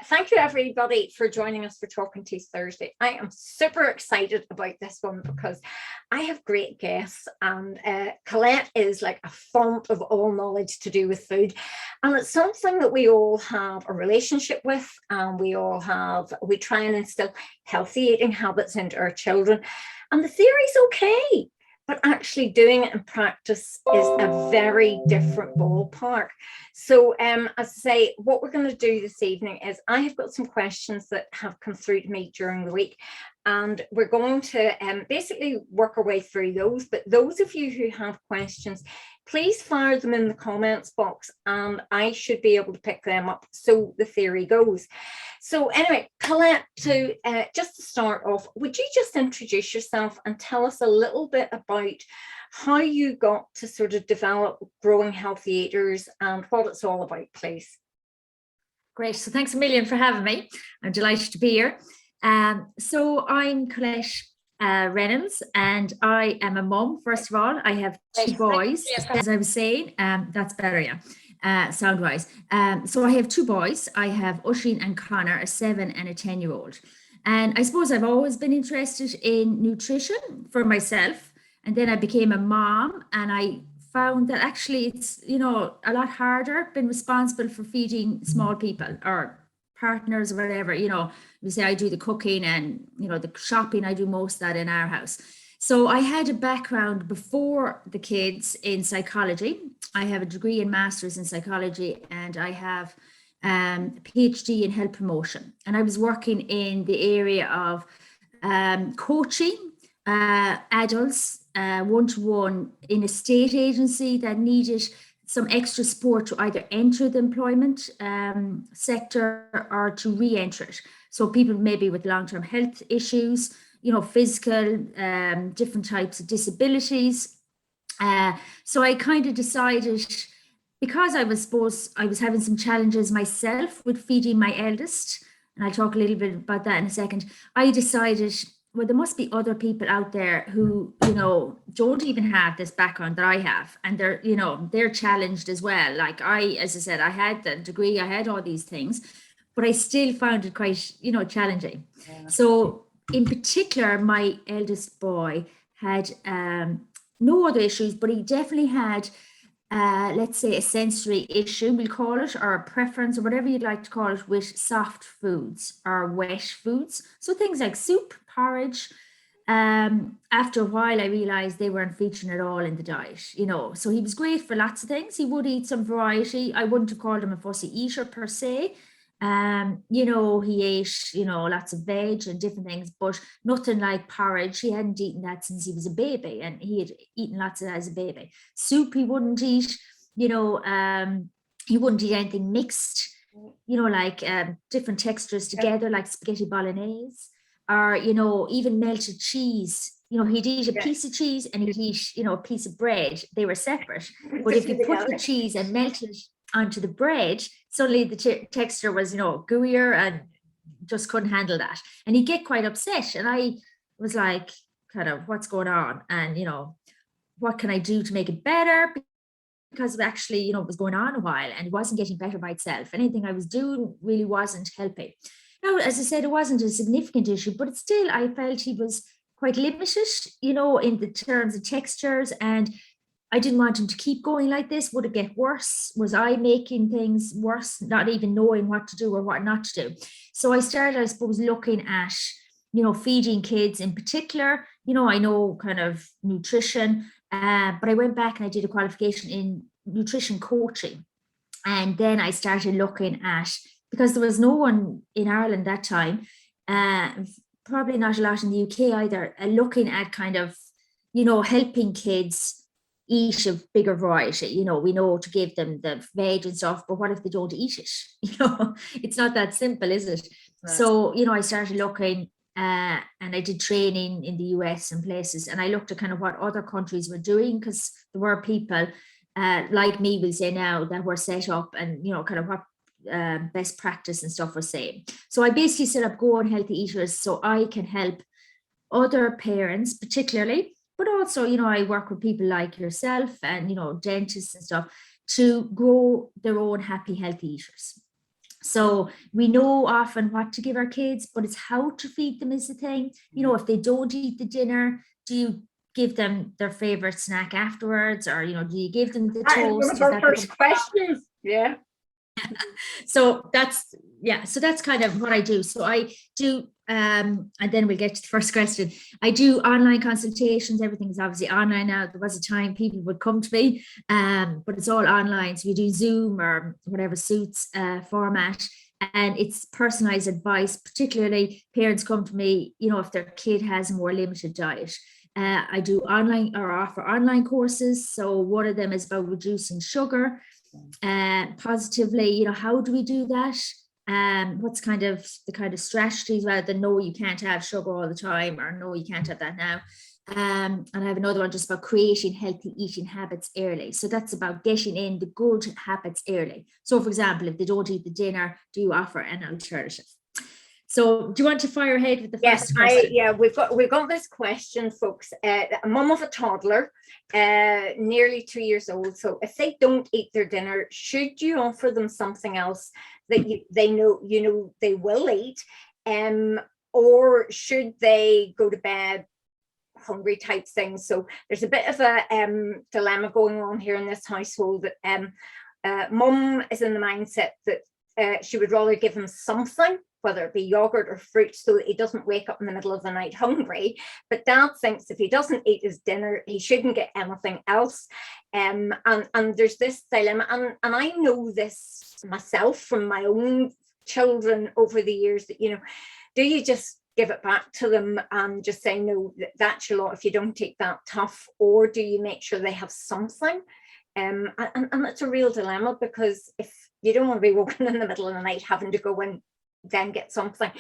Thank you, everybody, for joining us for Talking Teeth Thursday. I am super excited about this one because I have great guests, and Colette is like a font of all knowledge to do with food. And it's something that we all have a relationship with, and we try and instill healthy eating habits into our children. And the theory's okay, but actually doing it in practice is a very different ballpark. So as I say, what we're going to do this evening is I have got some questions that have come through to me during the week, and we're going to basically work our way through those. But those of you who have questions, please fire them in the comments box and I should be able to pick them up. So the theory goes. So anyway, Colette, just to start off, would you just introduce yourself and tell us a little bit about how you got to sort of develop Growing Healthy Eaters and what it's all about, please? Great. So thanks a million for having me. I'm delighted to be here. So I'm Colette Reynolds, and I am a mum. First of all, I have two boys, as I was saying. That's better, yeah, sound-wise. So I have two boys. I have Oisin and Connor, a 7 and a 10-year-old. And I suppose I've always been interested in nutrition for myself. And then I became a mom, and I found that actually it's, a lot harder being responsible for feeding small people or partners or whatever. We say I do the cooking and, the shopping, I do most of that in our house. So I had a background before the kids in psychology. I have a degree and master's in psychology, and I have a PhD in health promotion. And I was working in the area of coaching adults one-to-one in a state agency that needed some extra support to either enter the employment sector or to re-enter it. So people maybe with long-term health issues, physical, different types of disabilities. So I kind of decided, because I was having some challenges myself with feeding my eldest, and I'll talk a little bit about that in a second, I decided, well, there must be other people out there who, don't even have this background that I have. And they're challenged as well. Like as I said, I had the degree, I had all these things, but I still found it quite, challenging. Yeah. So in particular, my eldest boy had no other issues, but he definitely had, let's say, a sensory issue, we'll call it, or a preference, or whatever you'd like to call it, with soft foods or wet foods. So things like soup, porridge. After a while, I realized they weren't featuring at all in the diet, So he was great for lots of things. He would eat some variety. I wouldn't have called him a fussy eater per se. He ate, lots of veg and different things, but nothing like porridge. He hadn't eaten that since he was a baby, and he had eaten lots of that as a baby. Soup, he wouldn't eat, he wouldn't eat anything mixed, like different textures together, like spaghetti bolognese, or, even melted cheese. He'd eat a piece of cheese and he'd eat, a piece of bread. They were separate. But if you put the cheese and melted onto the bread, suddenly the texture was, gooier, and just couldn't handle that. And he'd get quite upset. And I was like, kind of, what's going on? And, what can I do to make it better? Because actually, it was going on a while and it wasn't getting better by itself. Anything I was doing really wasn't helping. Now, as I said, it wasn't a significant issue, but still, I felt he was quite limited, in the terms of textures, and I didn't want him to keep going like this. Would it get worse? Was I making things worse, not even knowing what to do or what not to do? So I started, I suppose, looking at, feeding kids in particular. I know kind of nutrition, but I went back and I did a qualification in nutrition coaching. And then I started looking at, because there was no one in Ireland that time, probably not a lot in the UK either, looking at kind of, helping kids eat a bigger variety. We know to give them the veg and stuff, but what if they don't eat it? It's not that simple, is it? Right. So, I started looking and I did training in the US and places, and I looked at kind of what other countries were doing, because there were people like me, we'll say now, that were set up and, kind of what best practice and stuff was saying. So I basically set up Growing Healthy Eaters so I can help other parents particularly, but also, I work with people like yourself and, dentists and stuff, to grow their own happy, healthy eaters. So we know often what to give our kids, but it's how to feed them is the thing. You know, if they don't eat the dinner, do you give them their favorite snack afterwards, or, you know, do you give them the That is one toast? of our first questions. Yeah. So that's kind of what I do. So I do, and then we'll get to the first question. I do online consultations. Everything's obviously online now. There was a time people would come to me, but it's all online. So we do Zoom or whatever suits format, and it's personalized advice. Particularly, parents come to me, you know, if their kid has a more limited diet. I do online or offer online courses. So one of them is about reducing sugar positively. You know, how do we do that? What's kind of the kind of strategies rather than no, you can't have sugar all the time, or no, you can't have that now. And I have another one just about creating healthy eating habits early. So that's about getting in the good habits early. So for example, if they don't eat the dinner, do you offer an alternative? So do you want to fire ahead with the first question? We've got this question, folks. A mum of a toddler, nearly 2 years old. So if they don't eat their dinner, should you offer them something else that they know they will eat, or should they go to bed hungry type thing? So there's a bit of a dilemma going on here in this household. That mum is in the mindset that she would rather give him something, whether it be yogurt or fruit, so that he doesn't wake up in the middle of the night hungry. But dad thinks if he doesn't eat his dinner, he shouldn't get anything else. And there's this dilemma. And I know this myself from my own children over the years, that, you know, do you just give it back to them and just say, no, that's your lot if you don't take that tough, or do you make sure they have something? And it's a real dilemma, because if you don't want to be woken in the middle of the night having to go and then get something,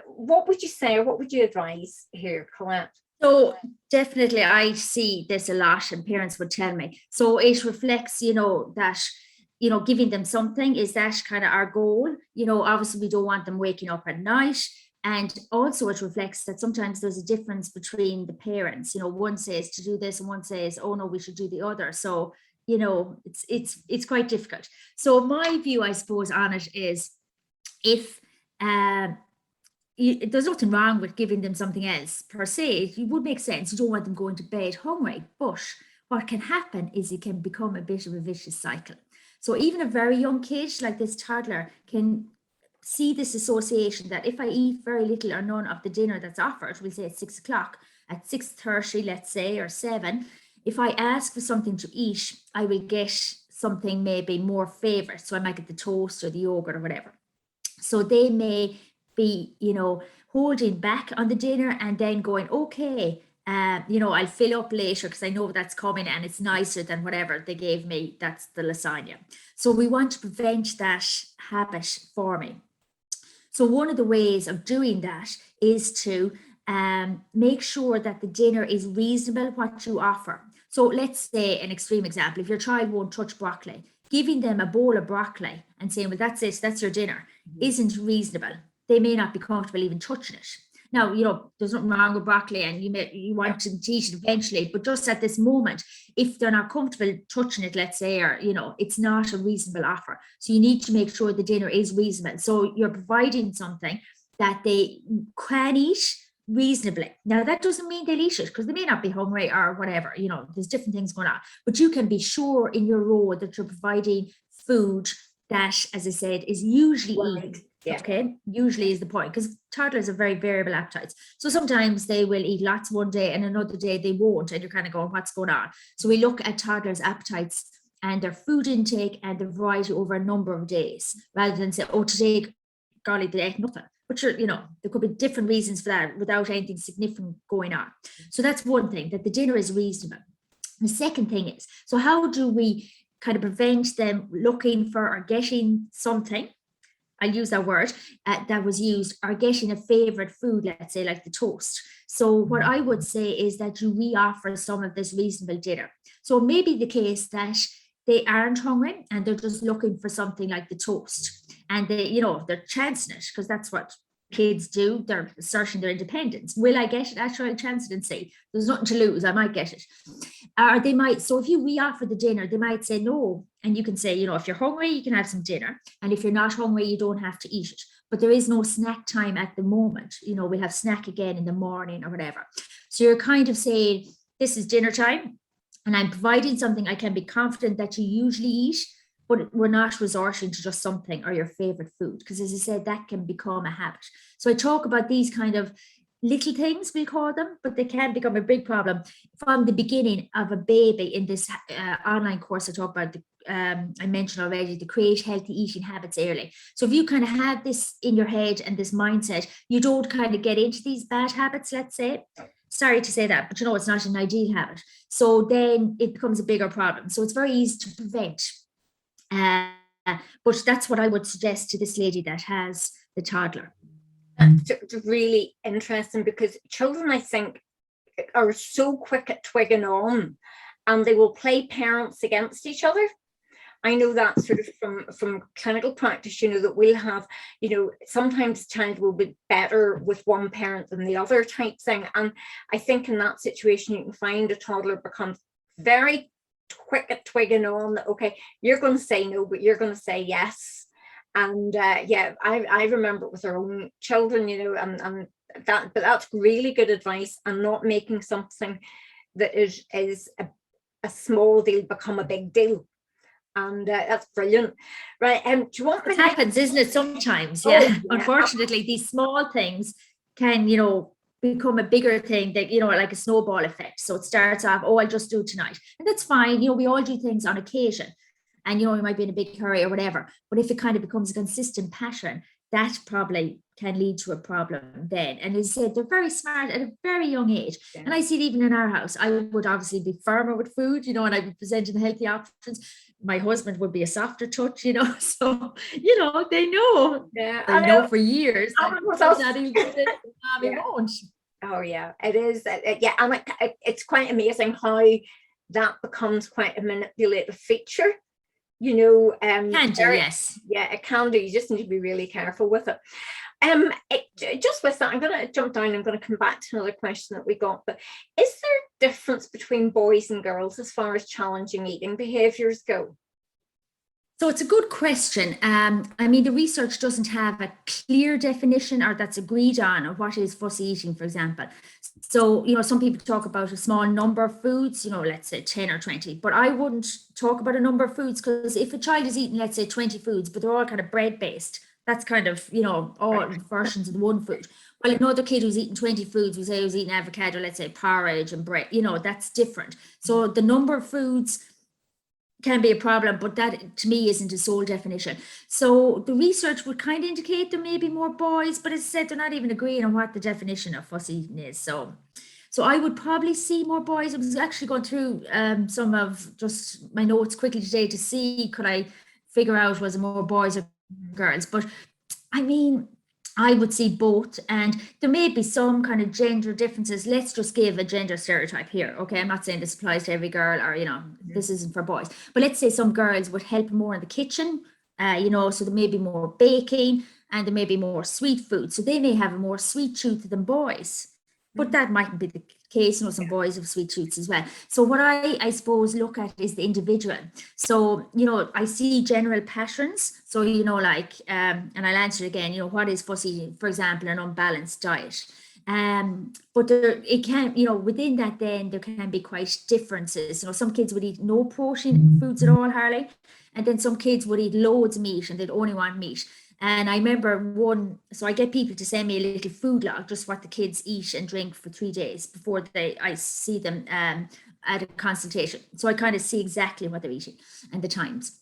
what would you say, or what would you advise here, Colette? So definitely I see this a lot, and parents would tell me. So it reflects, you know, that, you know, giving them something, is that kind of our goal? You know, obviously we don't want them waking up at night. And also it reflects that sometimes there's a difference between the parents. You know, one says to do this and one says, oh no, we should do the other. So, you know, it's quite difficult. So my view, I suppose, on it is, if there's nothing wrong with giving them something else per se, it would make sense. You don't want them going to bed hungry, but what can happen is it can become a bit of a vicious cycle. So even a very young kid like this toddler can see this association that if I eat very little or none of the dinner that's offered, we'll say at 6 o'clock, at 6:30, let's say, or 7, if I ask for something to eat, I will get something maybe more favorite. So I might get the toast or the yogurt or whatever. So they may be, you know, holding back on the dinner and then going, okay, you know, I'll fill up later because I know that's coming and it's nicer than whatever they gave me. That's the lasagna. So we want to prevent that habit forming. So one of the ways of doing that is to make sure that the dinner is reasonable what you offer. So let's say an extreme example, if your child won't touch broccoli, giving them a bowl of broccoli and saying, well, that's it, that's your dinner, isn't reasonable. They may not be comfortable even touching it. Now, you know, there's nothing wrong with broccoli and you want to eat it eventually, but just at this moment, if they're not comfortable touching it, let's say, or, you know, it's not a reasonable offer. So you need to make sure the dinner is reasonable. So you're providing something that they can eat reasonably. Now, that doesn't mean they'll eat it because they may not be hungry or whatever, you know, there's different things going on, but you can be sure in your role that you're providing food that, as I said, is usually eaten. Yeah. Okay, usually is the point, because toddlers have very variable appetites. So sometimes they will eat lots one day and another day they won't, and you're kind of going, what's going on? So we look at toddlers' appetites and their food intake and the variety over a number of days, rather than say, oh, today, golly, they ate nothing. But sure, you know, there could be different reasons for that without anything significant going on. So that's one thing, that the dinner is reasonable. The second thing is, so how do we kind of prevent them looking for or getting something, I'll use that word, that was used, or getting a favorite food, let's say like the toast. So what I would say is that you re-offer some of this reasonable dinner. So maybe the case that they aren't hungry and they're just looking for something like the toast, and they, you know, they're chancing it because that's what kids do. They're asserting their independence. Will I get it? I try a chance and say, there's nothing to lose. I might get it. Or they might, so if you re-offer the dinner, they might say no. And you can say, if you're hungry, you can have some dinner. And if you're not hungry, you don't have to eat it. But there is no snack time at the moment. We'll have snack again in the morning or whatever. So you're kind of saying, this is dinner time, and I'm providing something I can be confident that you usually eat, but we're not resorting to just something or your favorite food. Because as I said, that can become a habit. So I talk about these kind of little things, we call them, but they can become a big problem from the beginning of a baby. In this online course, I talk about I mentioned already, the create healthy eating habits early. So if you kind of have this in your head and this mindset, you don't kind of get into these bad habits, let's say. Sorry to say that, but it's not an ideal habit. So then it becomes a bigger problem. So it's very easy to prevent. But that's what I would suggest to this lady that has the toddler. It's really interesting, because children, I think, are so quick at twigging on, and they will play parents against each other. I know that sort of from clinical practice, that we'll have, sometimes the child will be better with one parent than the other type thing. And I think in that situation, you can find a toddler becomes very quick at twigging on that, okay, you're going to say no, but you're going to say yes. And I remember it with our own children, and that, but that's really good advice, and not making something that is a small deal become a big deal. And that's brilliant, right? Do you want me? It happens, isn't it? Sometimes, yeah. Unfortunately, these small things can, become a bigger thing that, like a snowball effect. So it starts off, I'll just do it tonight, and that's fine. We all do things on occasion, and we might be in a big hurry or whatever. But if it kind of becomes a consistent pattern, that probably can lead to a problem then. And as I said, they're very smart at a very young age. Yeah. And I see it even in our house. I would obviously be firmer with food, and I'd be presenting the healthy options. My husband would be a softer touch, so, they know. Yeah. They know for years. Won't. Oh, yeah, it is. Yeah, and it's quite amazing how that becomes quite a manipulative feature. Can do, yes. Yeah, it can do. You just need to be really careful with it. Just with that, I'm going to jump down. I'm going to come back to another question that we got. But is there a difference between boys and girls as far as challenging eating behaviours go? So it's a good question. The research doesn't have a clear definition or that's agreed on of what is fussy eating, for example. So, some people talk about a small number of foods, let's say 10 or 20, but I wouldn't talk about a number of foods, because if a child is eating, let's say 20 foods, but they're all kind of bread-based, that's kind of, all versions of the one food. Well, another kid who's eating 20 foods, we say who's eating avocado, let's say porridge and bread, that's different. So the number of foods can be a problem, but that to me isn't a sole definition. So the research would kind of indicate there may be more boys, but as I said, they're not even agreeing on what the definition of fussy eating is. So I would probably see more boys. I was actually going through some of just my notes quickly today to see, could I figure out was it more boys or girls? But I would see both, and there may be some kind of gender differences. Let's just give a gender stereotype here. Okay, I'm not saying this applies to every girl, or this isn't for boys, but let's say some girls would help more in the kitchen, so there may be more baking and there may be more sweet food, so they may have a more sweet tooth than boys. But that mightn't be the case. Some boys have sweet tooths as well. So what I suppose look at is the individual. So, I see general patterns. So, and I'll answer again, what is fussy, for example, an unbalanced diet. But it can, within that then there can be quite differences. Some kids would eat no protein foods at all, Harley. And then some kids would eat loads of meat and they'd only want meat. And I remember so I get people to send me a little food log, just what the kids eat and drink for 3 days before I see them at a consultation. So I kind of see exactly what they're eating and the times.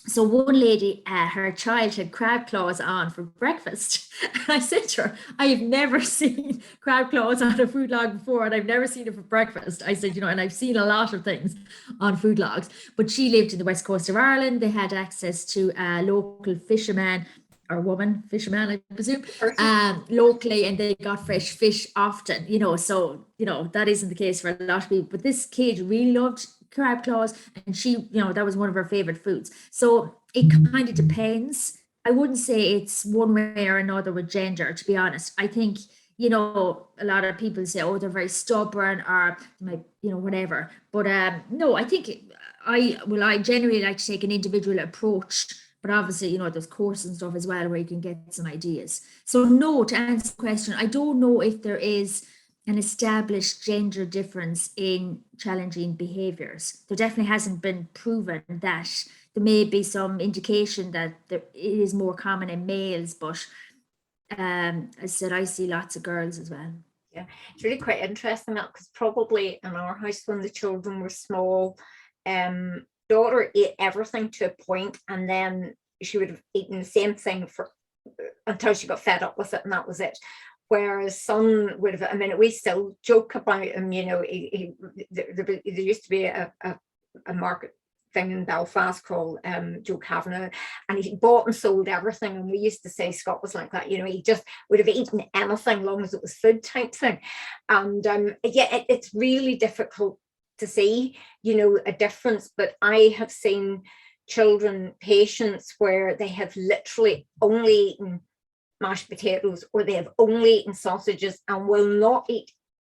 So one lady, her child had crab claws on for breakfast. And I said to her, I have never seen crab claws on a food log before, and I've never seen it for breakfast. I said, and I've seen a lot of things on food logs, but she lived in the west coast of Ireland. They had access to a local fisherman, or woman, fisherman, I presume, locally, and they got fresh fish often, so, that isn't the case for a lot of people. But this kid really loved crab claws, and she, that was one of her favorite foods. So it kind of depends. I wouldn't say it's one way or another with gender, to be honest. I think, you know, a lot of people say, oh, they're very stubborn or they might, you know, whatever. But no, I think I generally like to take an individual approach. But obviously, you know, there's courses and stuff as well where you can get some ideas. So no, to answer the question, I don't know if there is an established gender difference in challenging behaviors. There definitely hasn't been proven that. There may be some indication that it is more common in males, but as I said, I see lots of girls as well. Yeah, it's really quite interesting that, because probably in our house when the children were small, daughter ate everything to a point, and then she would have eaten the same thing for until she got fed up with it, and that was it. Whereas son would have, I mean, we still joke about him, you know, there used to be a market thing in Belfast called Joe Kavanagh, and he bought and sold everything, and we used to say Scott was like that, you know, he just would have eaten anything long as it was food type thing. And yeah, it's really difficult to see, you know, a difference. But I have seen children, patients, where they have literally only eaten mashed potatoes, or they have only eaten sausages and will not eat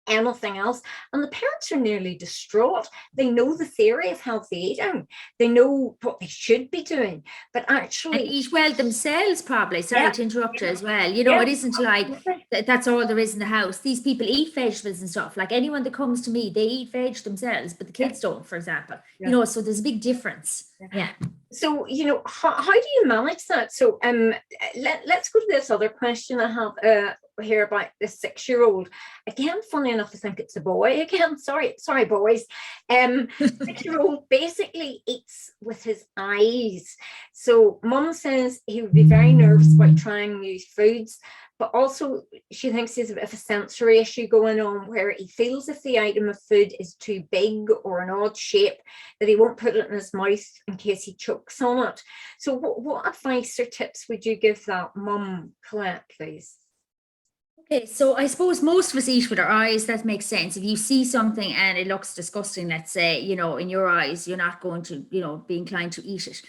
anything else, and the parents are nearly distraught. They know the theory of healthy eating, they know what they should be doing, but actually and eat well themselves, probably. Sorry to interrupt you as well. You know, it isn't like that's all there is in the house. These people eat vegetables and stuff. Like anyone that comes to me, they eat veg themselves, but the kids don't, for example. You know, so there's a big difference. Yeah. So, you know, how do you manage that? So let's go to this other question I have here about the 6-year-old. Again, funny enough, I think it's a boy again. Sorry boys. 6-year-old basically eats with his eyes. So mum says he would be very nervous about trying new foods, but also she thinks there's a bit of a sensory issue going on, where he feels if the item of food is too big or an odd shape, that he won't put it in his mouth in case he chokes on it. So what advice or tips would you give that mum, Colette, please? Okay, so I suppose most of us eat with our eyes. That makes sense. If you see something and it looks disgusting, let's say, you know, in your eyes, you're not going to, you know, be inclined to eat it.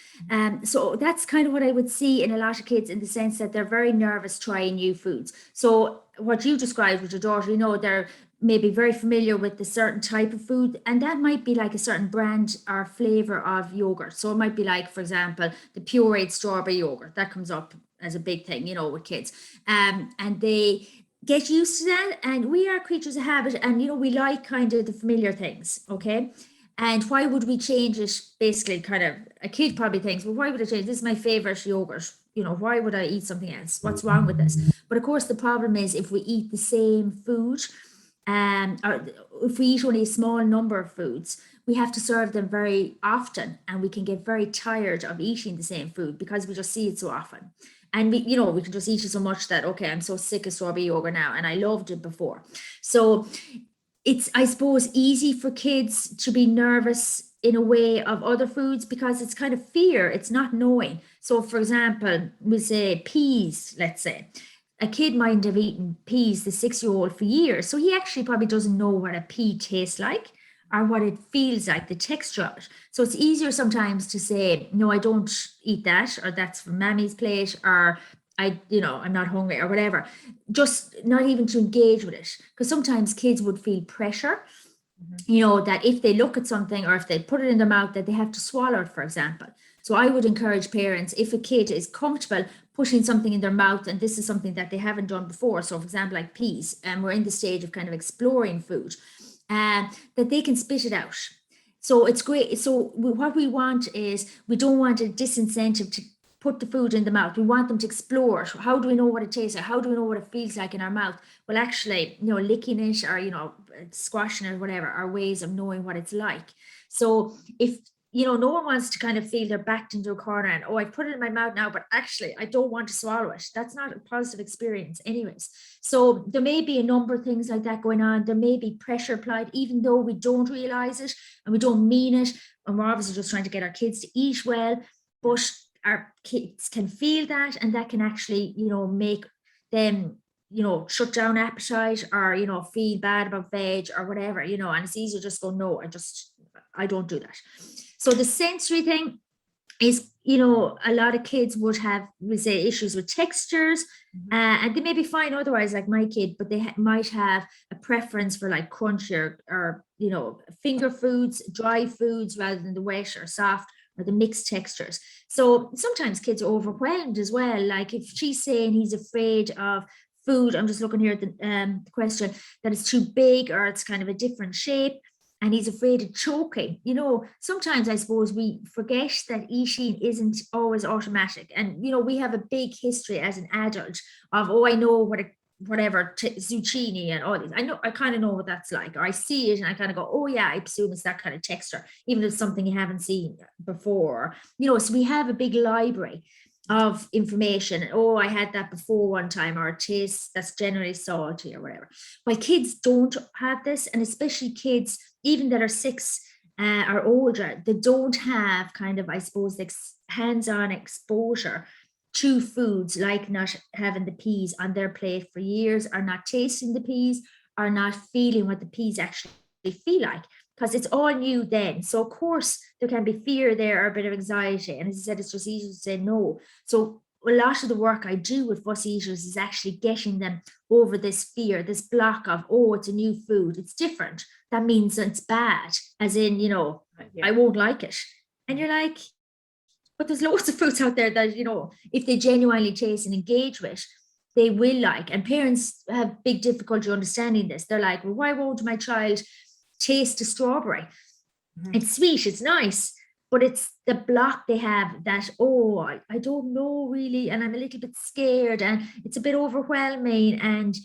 So that's kind of what I would see in a lot of kids, in the sense that they're very nervous trying new foods. So what you described with your daughter, you know, they're maybe very familiar with a certain type of food, and that might be like a certain brand or flavor of yogurt. So it might be like, for example, the pureed strawberry yogurt that comes up as a big thing, you know, with kids, and they get used to that. And we are creatures of habit, and you know, we like kind of the familiar things. Okay, and why would we change it? Basically, kind of a kid probably thinks, well, why would I change? This is my favorite yogurt, you know, why would I eat something else? What's wrong with this? But of course the problem is, if we eat the same food, or if we eat only a small number of foods, we have to serve them very often, and we can get very tired of eating the same food because we just see it so often. And we, you know, we can just eat it so much that, okay, I'm so sick of strawberry yogurt now, and I loved it before. So it's, I suppose, easy for kids to be nervous in a way of other foods, because it's kind of fear, it's not knowing. So for example, we say peas, let's say. A kid might have eaten peas, the 6-year-old, for years. So he actually probably doesn't know what a pea tastes like or what it feels like, the texture of it. So it's easier sometimes to say, no, I don't eat that, or that's from Mammy's plate, or I'm not hungry, or whatever. Just not even to engage with it. Because sometimes kids would feel pressure, you know, that if they look at something or if they put it in their mouth, that they have to swallow it, for example. So I would encourage parents, if a kid is comfortable putting something in their mouth, and this is something that they haven't done before, so for example, like peas, and we're in the stage of kind of exploring food, that they can spit it out. So it's great. So what we want is, we don't want a disincentive to put the food in the mouth. We want them to explore. How do we know what it tastes like? How do we know what it feels like in our mouth? Well, actually, you know, licking it, or, you know, squashing it, or whatever, are ways of knowing what it's like. So if, you know, no one wants to kind of feel they're backed into a corner and, oh, I put it in my mouth now, but actually I don't want to swallow it. That's not a positive experience anyways. So there may be a number of things like that going on. There may be pressure applied, even though we don't realize it and we don't mean it. And we're obviously just trying to get our kids to eat well, but our kids can feel that, and that can actually, you know, make them, you know, shut down appetite, or, you know, feel bad about veg or whatever, you know, and it's easier just go, no, I don't do that. So the sensory thing, is, you know, a lot of kids would have, we say, issues with textures, and they may be fine otherwise, like my kid, but they might have a preference for like crunchy or, you know, finger foods, dry foods rather than the wet or soft or the mixed textures. So sometimes kids are overwhelmed as well. Like if she's saying he's afraid of food, I'm just looking here at the question, that it's too big or it's kind of a different shape, and he's afraid of choking. You know, sometimes I suppose we forget that eating isn't always automatic. And, you know, we have a big history as an adult of, oh, I know what whatever zucchini and all these. I kind of know what that's like, or I see it and I kind of go, oh yeah, I presume it's that kind of texture, even if it's something you haven't seen before. You know, so we have a big library of information. Oh, I had that before one time, or it tastes, that's generally salty or whatever. But kids don't have this, and especially kids even that are 6 or older, they don't have kind of, I suppose, hands-on exposure to foods, like not having the peas on their plate for years, or not tasting the peas, or not feeling what the peas actually feel like, because it's all new then. So of course there can be fear there or a bit of anxiety. And as I said, it's just easy to say no. So a lot of the work I do with fussy eaters is actually getting them over this fear, this block of, oh, it's a new food, it's different. That means it's bad, as in, you know, I won't like it. And you're like, but there's loads of foods out there that, you know, if they genuinely taste and engage with, they will like. And parents have big difficulty understanding this. They're like, well, why won't my child taste a strawberry? It's sweet, it's nice, but it's the block they have that, oh, I don't know really, and I'm a little bit scared, and it's a bit overwhelming. And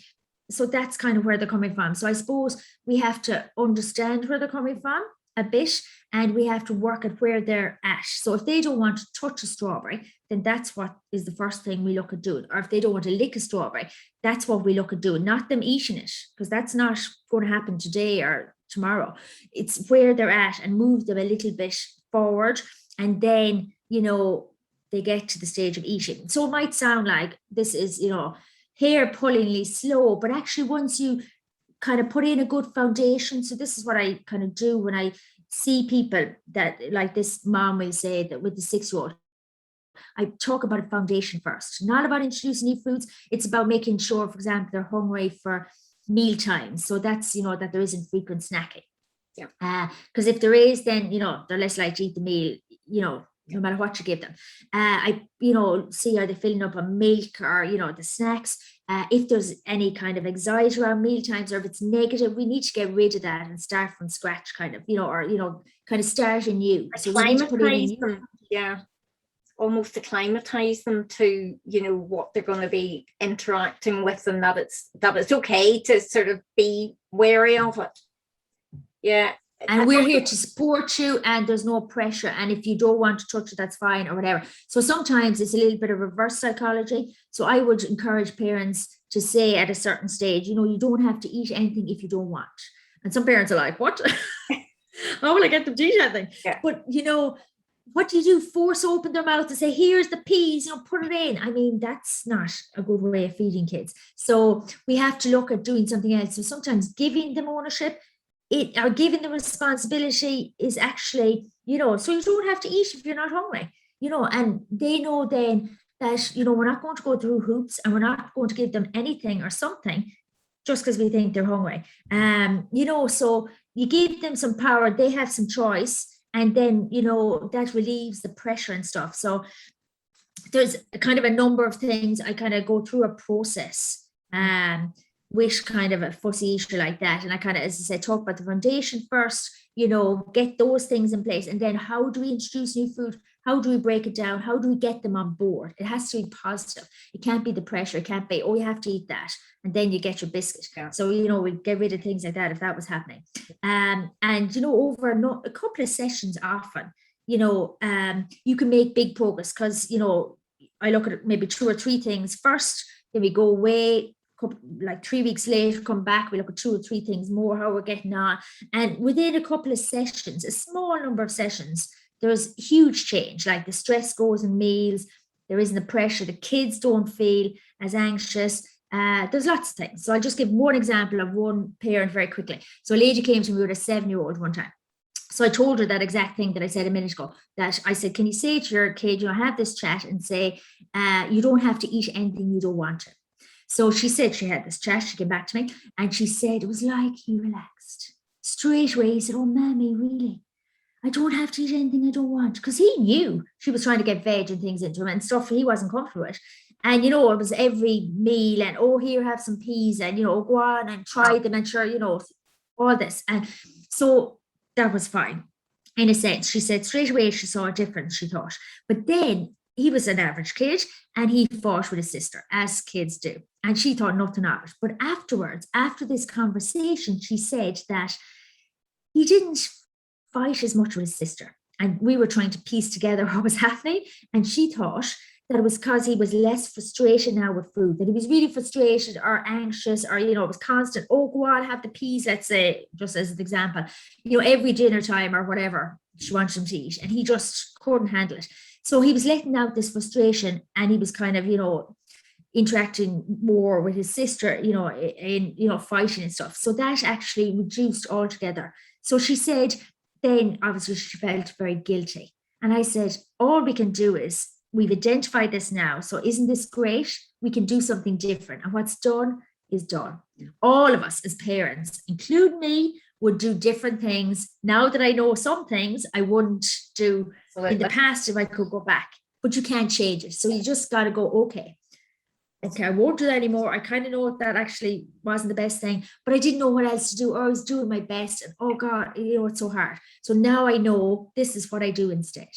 so that's kind of where they're coming from. So I suppose we have to understand where they're coming from a bit, and we have to work at where they're at. So if they don't want to touch a strawberry, then that's what is the first thing we look at doing. Or if they don't want to lick a strawberry, that's what we look at doing, not them eating it, because that's not going to happen today or tomorrow. It's where they're at, and move them a little bit forward, and then, you know, they get to the stage of eating. So it might sound like this is, you know, hair pullingly slow, but actually once you kind of put in a good foundation. So this is what I kind of do when I see people that, like this mom will say that with the 6-year-old, I talk about a foundation first, not about introducing new foods. It's about making sure, for example, they're hungry for mealtimes. So that's, you know, that there isn't frequent snacking. Yeah. Because if there is, then, you know, they're less likely to eat the meal, you know, no matter what you give them. I, you know, see, are they filling up on milk or, you know, the snacks? If there's any kind of anxiety around mealtimes, or if it's negative, we need to get rid of that and start from scratch, kind of, you know, or, you know, kind of start anew. So we need to put in them, almost acclimatize them to, you know, what they're going to be interacting with, and that it's okay to sort of be wary of it. Yeah. And we're here to support you, and there's no pressure. And if you don't want to touch it, that's fine, or whatever. So sometimes it's a little bit of reverse psychology. So I would encourage parents to say at a certain stage, you know, you don't have to eat anything if you don't want. And some parents are like, what? How will I get them to eat anything? Yeah. But, you know, what do you do? Force open their mouth and say, here's the peas, you know, put it in. I mean, that's not a good way of feeding kids. So we have to look at doing something else. So sometimes giving them ownership, or giving the responsibility is actually, you know, so you don't have to eat if you're not hungry, you know, and they know then that, you know, we're not going to go through hoops, and we're not going to give them anything or something just because we think they're hungry. You know, so you give them some power, they have some choice, and then, you know, that relieves the pressure and stuff. So there's a kind of a number of things. I kind of go through a process with kind of a fussy eater like that. And I kind of, as I said, talk about the foundation first, you know, get those things in place. And then how do we introduce new food? How do we break it down? How do we get them on board? It has to be positive. It can't be the pressure. It can't be, oh, you have to eat that, and then you get your biscuit. Yeah. So, you know, we get rid of things like that if that was happening. And, you know, over a couple of sessions often, you know, you can make big progress, because, you know, I look at maybe 2 or 3 things first, then we go away, like 3 weeks later, come back, we look at 2 or 3 things more, how we're getting on. And within a couple of sessions, a small number of sessions, there's huge change. Like the stress goes in meals, there isn't the pressure, the kids don't feel as anxious. There's lots of things. So I'll just give one example of one parent very quickly. So a lady came to me with a 7-year-old one time. So I told her that exact thing that I said a minute ago, that I said, can you say to your kid, have this chat and say, you don't have to eat anything you don't want to. So she said she had this chat, she came back to me and she said it was like he relaxed. Straight away, he said, oh, Mammy, really? I don't have to eat anything I don't want. Because he knew she was trying to get veg and things into him and stuff he wasn't comfortable with. And, it was every meal and, oh, here, have some peas and, go on and try them and sure, all this. And so that was fine. In a sense, she said straight away she saw a difference, she thought. But then he was an average kid and he fought with his sister, as kids do. And she thought nothing of it. But afterwards, after this conversation, she said that he didn't fight as much with his sister. And we were trying to piece together what was happening. And she thought that it was because he was less frustrated now with food, that he was really frustrated or anxious or, it was constant, oh, go on, have the peas, let's say, just as an example, every dinner time or whatever she wanted him to eat. And he just couldn't handle it. So he was letting out this frustration and he was kind of, interacting more with his sister, in fighting and stuff. So that actually reduced altogether. So she said, then obviously she felt very guilty. And I said, all we can do is, we've identified this now. So isn't this great? We can do something different. And what's done is done. All of us as parents, including me, would do different things. Now that I know some things I wouldn't do in the past if I could go back. But you can't change it. So you just got to go, okay, I won't do that anymore. I kind of know that actually wasn't the best thing, but I didn't know what else to do. Or I was doing my best. And oh God, it's so hard. So now I know this is what I do instead.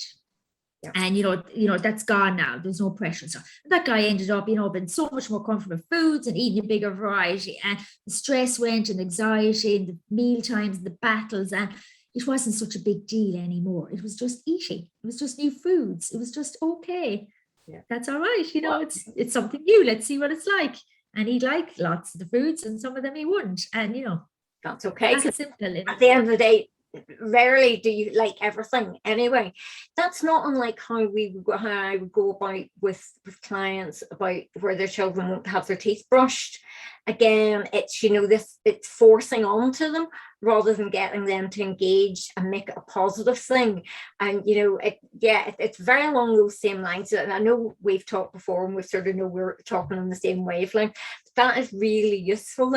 Yeah. And that's gone now. There's no pressure. So that guy ended up, being so much more comfortable with foods and eating a bigger variety. And the stress went and anxiety and the meal times, the battles, and it wasn't such a big deal anymore. It was just eating. It was just new foods. It was just okay. Yeah. That's all right. It's something new. Let's see what it's like. And he'd like lots of the foods and some of them he wouldn't. And that's okay. That's simple. At the end of the day, rarely do you like everything anyway. That's not unlike how I would go about with clients about where their children won't have their teeth brushed. Again, it's it's forcing onto them rather than getting them to engage and make it a positive thing. And it's very along those same lines. And I know we've talked before and we sort of know we're talking on the same wavelength. That is really useful.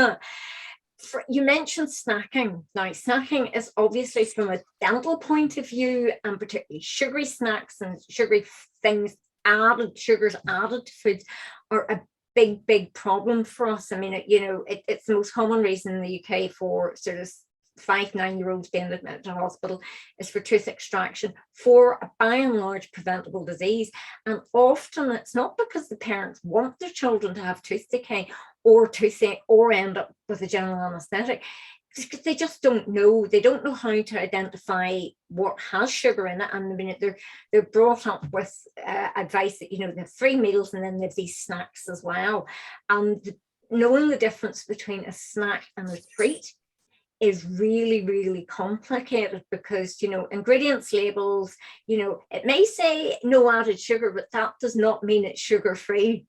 You mentioned snacking. Now, snacking is obviously from a dental point of view, and particularly sugary snacks and sugary things sugars added to foods are a big problem for us. I mean, it's the most common reason in the UK for sort of 5-9-year-olds being admitted to hospital is for tooth extraction for a by and large preventable disease. And often it's not because the parents want their children to have tooth decay or toothache or end up with a general anaesthetic. Because they just don't know. They don't know how to identify what has sugar in it. And I mean, they're brought up with advice that, they have 3 meals and then they have these snacks as well. And knowing the difference between a snack and a treat is really, really complicated because, ingredients labels, it may say no added sugar, but that does not mean it's sugar-free.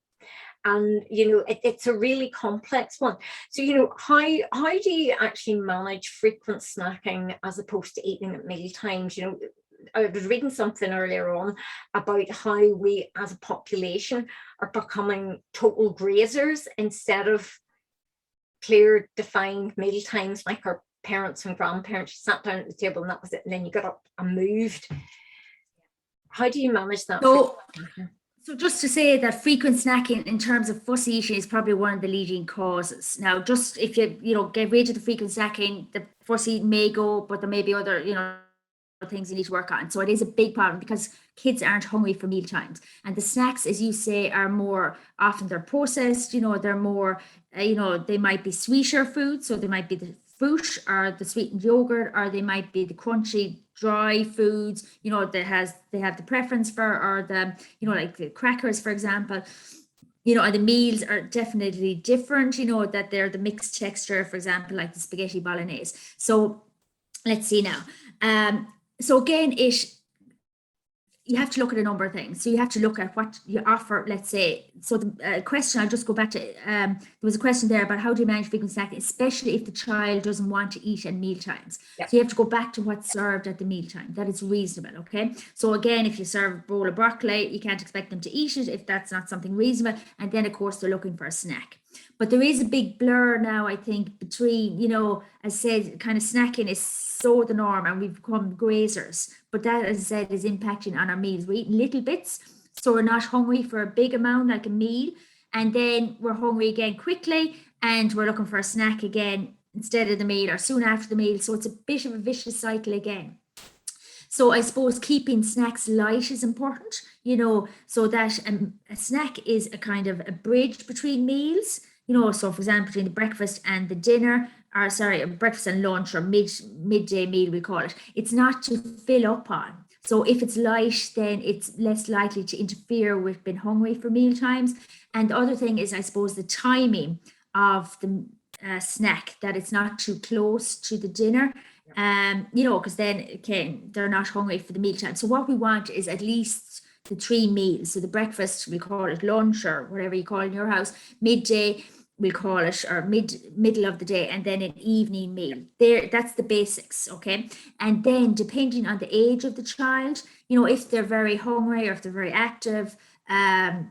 And, it's a really complex one. So, how do you actually manage frequent snacking as opposed to eating at meal times? I was reading something earlier on about how we as a population are becoming total grazers instead of clear, defined meal times like our parents and grandparents. You sat down at the table and that was it, and then you got up and moved. How do you manage that? So just to say that frequent snacking in terms of fussy eating is probably one of the leading causes. Now, just if you get rid of the frequent snacking, the fussy may go, but there may be other things you need to work on. So it is a big problem because kids aren't hungry for meal times, and the snacks, as you say, are more often they're processed. They're more they might be sweeter foods, so they might be the fruit or the sweetened yogurt, or they might be the crunchy dry foods they have the preference for, or the like the crackers, for example. And the meals are definitely different, that they're the mixed texture, for example, like the spaghetti bolognese. So let's see now. So again, you have to look at a number of things. So you have to look at what you offer, let's say. So the question, I'll just go back to, there was a question there about how do you manage frequent snacking, especially if the child doesn't want to eat at mealtimes. Yep. So you have to go back to what's served at the mealtime. That is reasonable, okay? So again, if you serve a bowl of broccoli, you can't expect them to eat it if that's not something reasonable. And then, of course, they're looking for a snack. But there is a big blur now, I think, between, you know, as I said, kind of snacking is so the norm and we've become grazers. But that, as I said, is impacting on our meals. We're eating little bits, so we're not hungry for a big amount, like a meal. And then we're hungry again quickly and we're looking for a snack again instead of the meal or soon after the meal. So it's a bit of a vicious cycle again. So I suppose keeping snacks light is important, you know, so that a snack is a kind of a bridge between meals, you know, so for example, between the breakfast and the dinner, or sorry, breakfast and lunch or midday meal, we call it. It's not to fill up on. So if it's light, then it's less likely to interfere with being hungry for meal times. And the other thing is, I suppose, the timing of the snack, that it's not too close to the dinner. You know, because then again, they're not hungry for the mealtime. So what we want is at least the 3 meals. So the breakfast, we call it lunch or whatever you call it in your house. Midday, we'll call it, or middle of the day, and then an evening meal. That's the basics, okay? And then depending on the age of the child, you know, if they're very hungry or if they're very active, a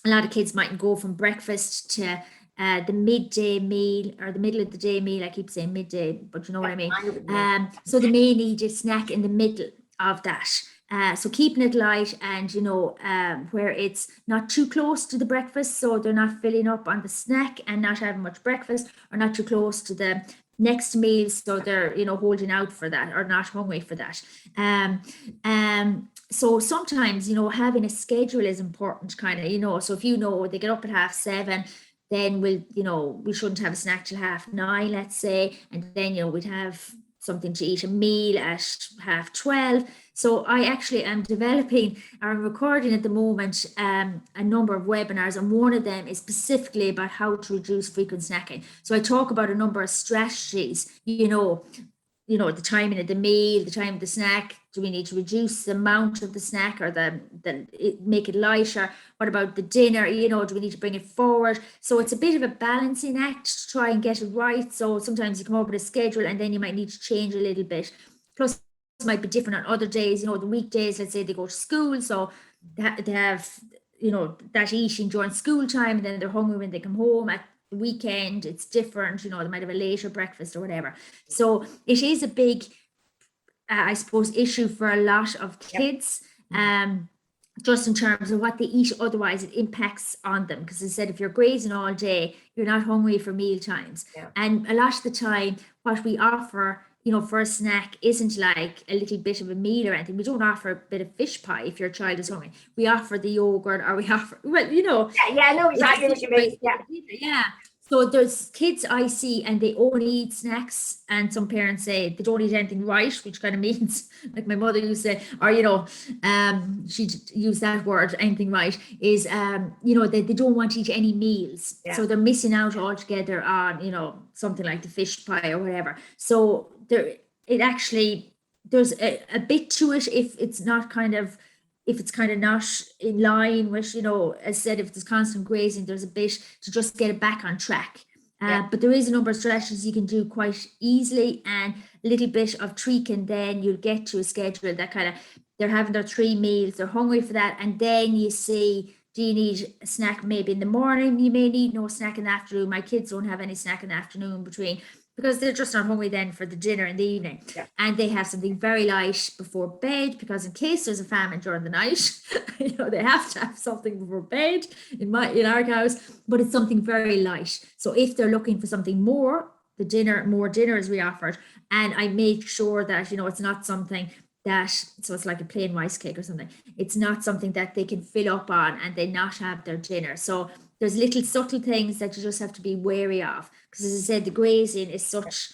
lot of kids might go from breakfast to the midday meal or the middle of the day meal. I keep saying midday, but you know what I mean. So they may need a snack in the middle of that. So keeping it light and, you know, where it's not too close to the breakfast, so they're not filling up on the snack and not having much breakfast, or not too close to the next meal, so they're, you know, holding out for that or not hungry for that. So sometimes, you know, having a schedule is important, kind of, you know, so if you know they get up at 7:30, then we shouldn't have a snack till 9:30, let's say, and then, you know, we'd have something to eat, a meal at 12:30. So I actually am developing, or I'm recording at the moment, a number of webinars, and one of them is specifically about how to reduce frequent snacking. So I talk about a number of strategies, you know, the timing of the meal, the time of the snack. Do we need to reduce the amount of the snack, or make it lighter? What about the dinner? You know, do we need to bring it forward? So it's a bit of a balancing act to try and get it right. So sometimes you come up with a schedule and then you might need to change a little bit. Plus, it might be different on other days. You know, the weekdays, let's say they go to school, so they have, you know, that eating during school time, and then they're hungry when they come home. At the weekend, it's different. You know, they might have a later breakfast or whatever. So it is a big, I suppose, issue for a lot of kids. Just in terms of what they eat, otherwise it impacts on them. Because as I said, if you're grazing all day, you're not hungry for meal times. And a lot of the time, what we offer, you know, for a snack isn't like a little bit of a meal or anything. We don't offer a bit of fish pie if your child is hungry. We offer the yogurt, or we offer, well, you know. I know exactly what you mean. Yeah. So there's kids I see and they only eat snacks, and some parents say they don't eat anything right, which kind of means, like my mother used to say, or, you know, she'd use that word, anything right, is, you know, they don't want to eat any meals. So they're missing out altogether on, you know, something like the fish pie or whatever. So there's a bit to it if it's kind of not in line with, you know, as I said, if there's constant grazing, there's a bit to just get it back on track. But there is a number of strategies you can do quite easily, and a little bit of tweaking, then you'll get to a schedule that kind of, they're having their 3 meals, they're hungry for that, and then you see, do you need a snack maybe in the morning? You may need no snack in the afternoon. My kids don't have any snack in the afternoon between, because they're just not hungry then for the dinner in the evening. And they have something very light before bed, because in case there's a famine during the night, you know, they have to have something before bed in our house, but it's something very light. So if they're looking for something more dinners we offered, and I make sure that, you know, it's not something that, so it's like a plain rice cake or something. It's not something that they can fill up on and they not have their dinner. So there's little subtle things that you just have to be wary of, because as I said, the grazing is such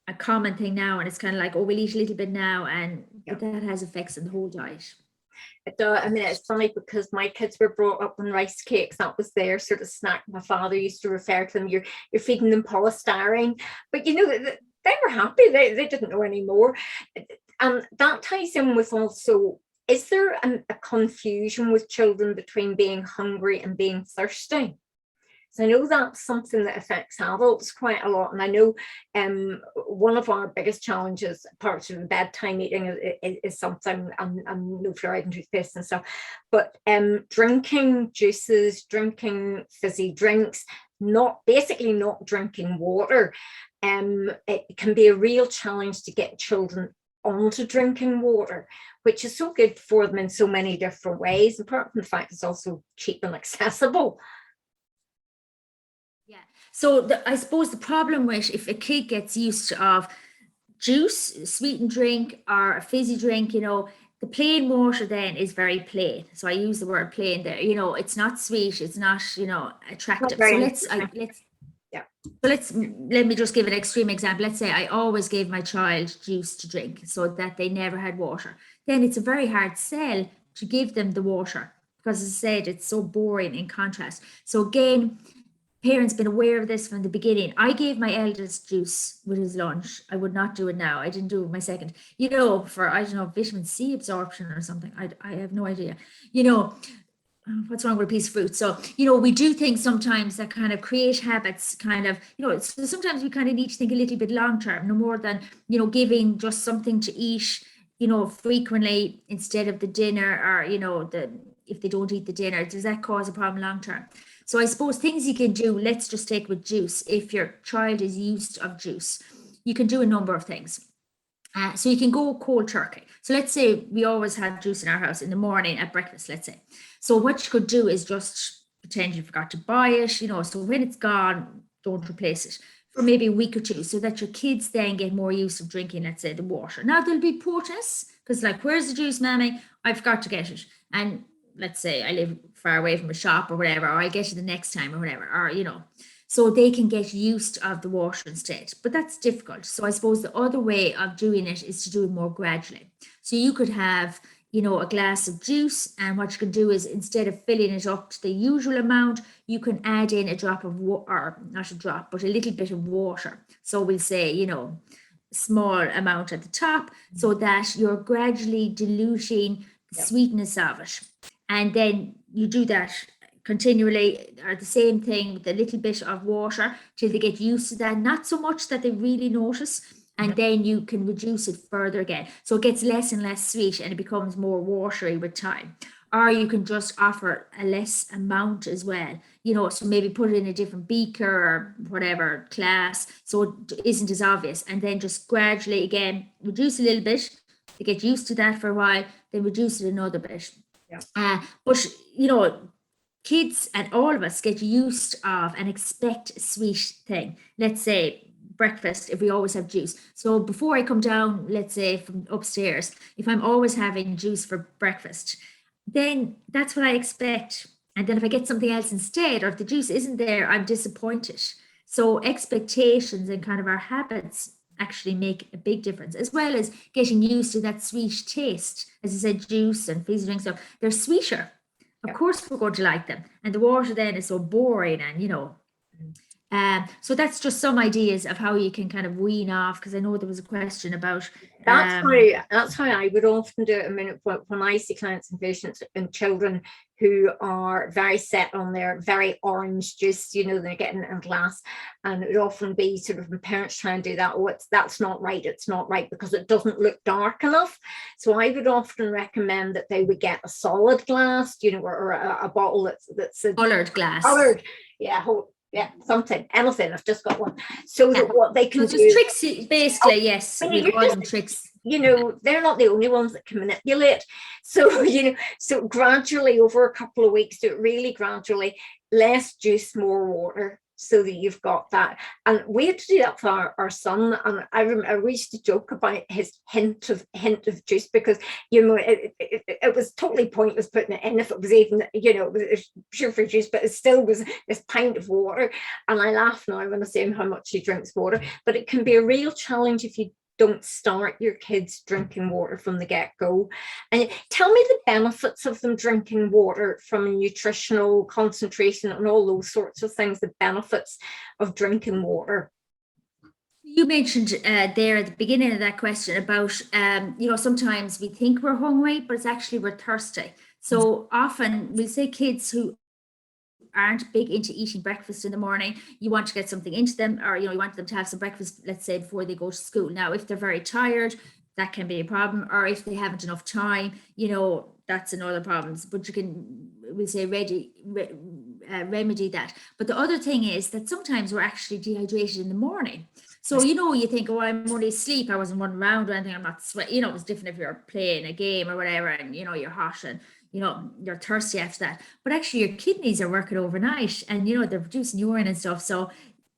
a common thing now, and it's kind of like, oh, we'll eat a little bit now, but that has effects on the whole diet. I mean, it's funny because my kids were brought up on rice cakes. That was their sort of snack. My father used to refer to them, you're feeding them polystyrene, but you know, they were happy. They didn't know any more. And that ties in with also is there a confusion with children between being hungry and being thirsty? So I know that's something that affects adults quite a lot. And I know one of our biggest challenges, apart from bedtime eating, is something, and no fluoride in toothpaste and stuff, but drinking juices, drinking fizzy drinks, basically not drinking water, it can be a real challenge to get children onto drinking water, which is so good for them in so many different ways, apart from the fact it's also cheap and accessible. Yeah. So I suppose the problem with if a kid gets used of juice, sweetened drink, or a fizzy drink, the plain water then is very plain. So I use the word plain there. It's not sweet. It's not, attractive. So let me just give an extreme example. Let's say I always gave my child juice to drink so that they never had water. Then it's a very hard sell to give them the water because, as I said, it's so boring in contrast. So again, parents been aware of this from the beginning. I gave my eldest juice with his lunch. I would not do it now. I didn't do it with my second, for, I don't know, vitamin C absorption or something. I have no idea, what's wrong with a piece of fruit. So, we do things sometimes that kind of create habits kind of, so sometimes we kind of need to think a little bit long term, no more than, giving just something to eat, frequently instead of the dinner, or, if they don't eat the dinner, does that cause a problem long term? So I suppose things you can do, let's just take with juice. If your child is used of juice, you can do a number of things. So you can go cold turkey. So let's say we always have juice in our house in the morning at breakfast, let's say. So what you could do is just pretend you forgot to buy it, so when it's gone, don't replace it for maybe a week or two, so that your kids then get more used to drinking, let's say, the water. Now there'll be protests, because like, where's the juice, Mammy? I forgot to get it. And let's say I live far away from a shop or whatever, or I get it the next time or whatever, or, so they can get used of the water instead. But that's difficult. So I suppose the other way of doing it is to do it more gradually. So you could have, a glass of juice, and what you can do is, instead of filling it up to the usual amount, you can add in a drop of water, or not a drop, but a little bit of water. So we'll say, small amount at the top, so that you're gradually diluting the sweetness of it. And then you do that continually, or the same thing with a little bit of water till they get used to that, not so much that they really notice, and then you can reduce it further again. So it gets less and less sweet and it becomes more watery with time. Or you can just offer a less amount as well, so maybe put it in a different beaker or whatever class, so it isn't as obvious, and then just gradually again reduce a little bit. They get used to that for a while, then reduce it another bit. But kids and all of us get used of and expect a sweet thing. Let's say breakfast, if we always have juice. So before I come down, let's say from upstairs, if I'm always having juice for breakfast, then that's what I expect. And then if I get something else instead, or if the juice isn't there, I'm disappointed. So expectations and kind of our habits actually make a big difference, as well as getting used to that sweet taste. As I said, juice and fizzy drinks, so they're sweeter. Of course we're going to like them. And the water then is so boring, and so that's just some ideas of how you can kind of wean off, because I know there was a question about that's how I would often do it. I mean, when I see clients and patients and children who are very set on their very orange juice, they're getting it in glass, and it would often be sort of when parents try and do that, that's not right, it's not right because it doesn't look dark enough. So I would often recommend that they would get a solid glass, or a bottle that's a colored glass. Colored, anything. I've just got one. So that what they can do, just tricks, basically. Yes, we call them tricks. They're not the only ones that can manipulate. So so gradually over a couple of weeks, do it really gradually. Less juice, more water, so that you've got that. And we had to do that for our son. And I remember we used to joke about his hint of juice, because it was totally pointless putting it in if it was even it was sugar juice, but it still was this pint of water. And I laugh now when I say how much he drinks water, but it can be a real challenge if you don't start your kids drinking water from the get-go. And tell me the benefits of them drinking water, from a nutritional concentration and all those sorts of things, the benefits of drinking water. You mentioned there at the beginning of that question about, sometimes we think we're hungry, but it's actually we're thirsty. So often we'll say kids who aren't big into eating breakfast in the morning, you want to get something into them, or you want them to have some breakfast, let's say, before they go to school. Now, if they're very tired, that can be a problem, or if they haven't enough time, that's another problem. But you can, we'll say, remedy that. But the other thing is that sometimes we're actually dehydrated in the morning. So, you think, oh, I'm only asleep, I wasn't running around or anything, I'm not sweating. It's different if you're playing a game or whatever, and you're hot and you're thirsty after that. But actually your kidneys are working overnight, and they're producing urine and stuff. So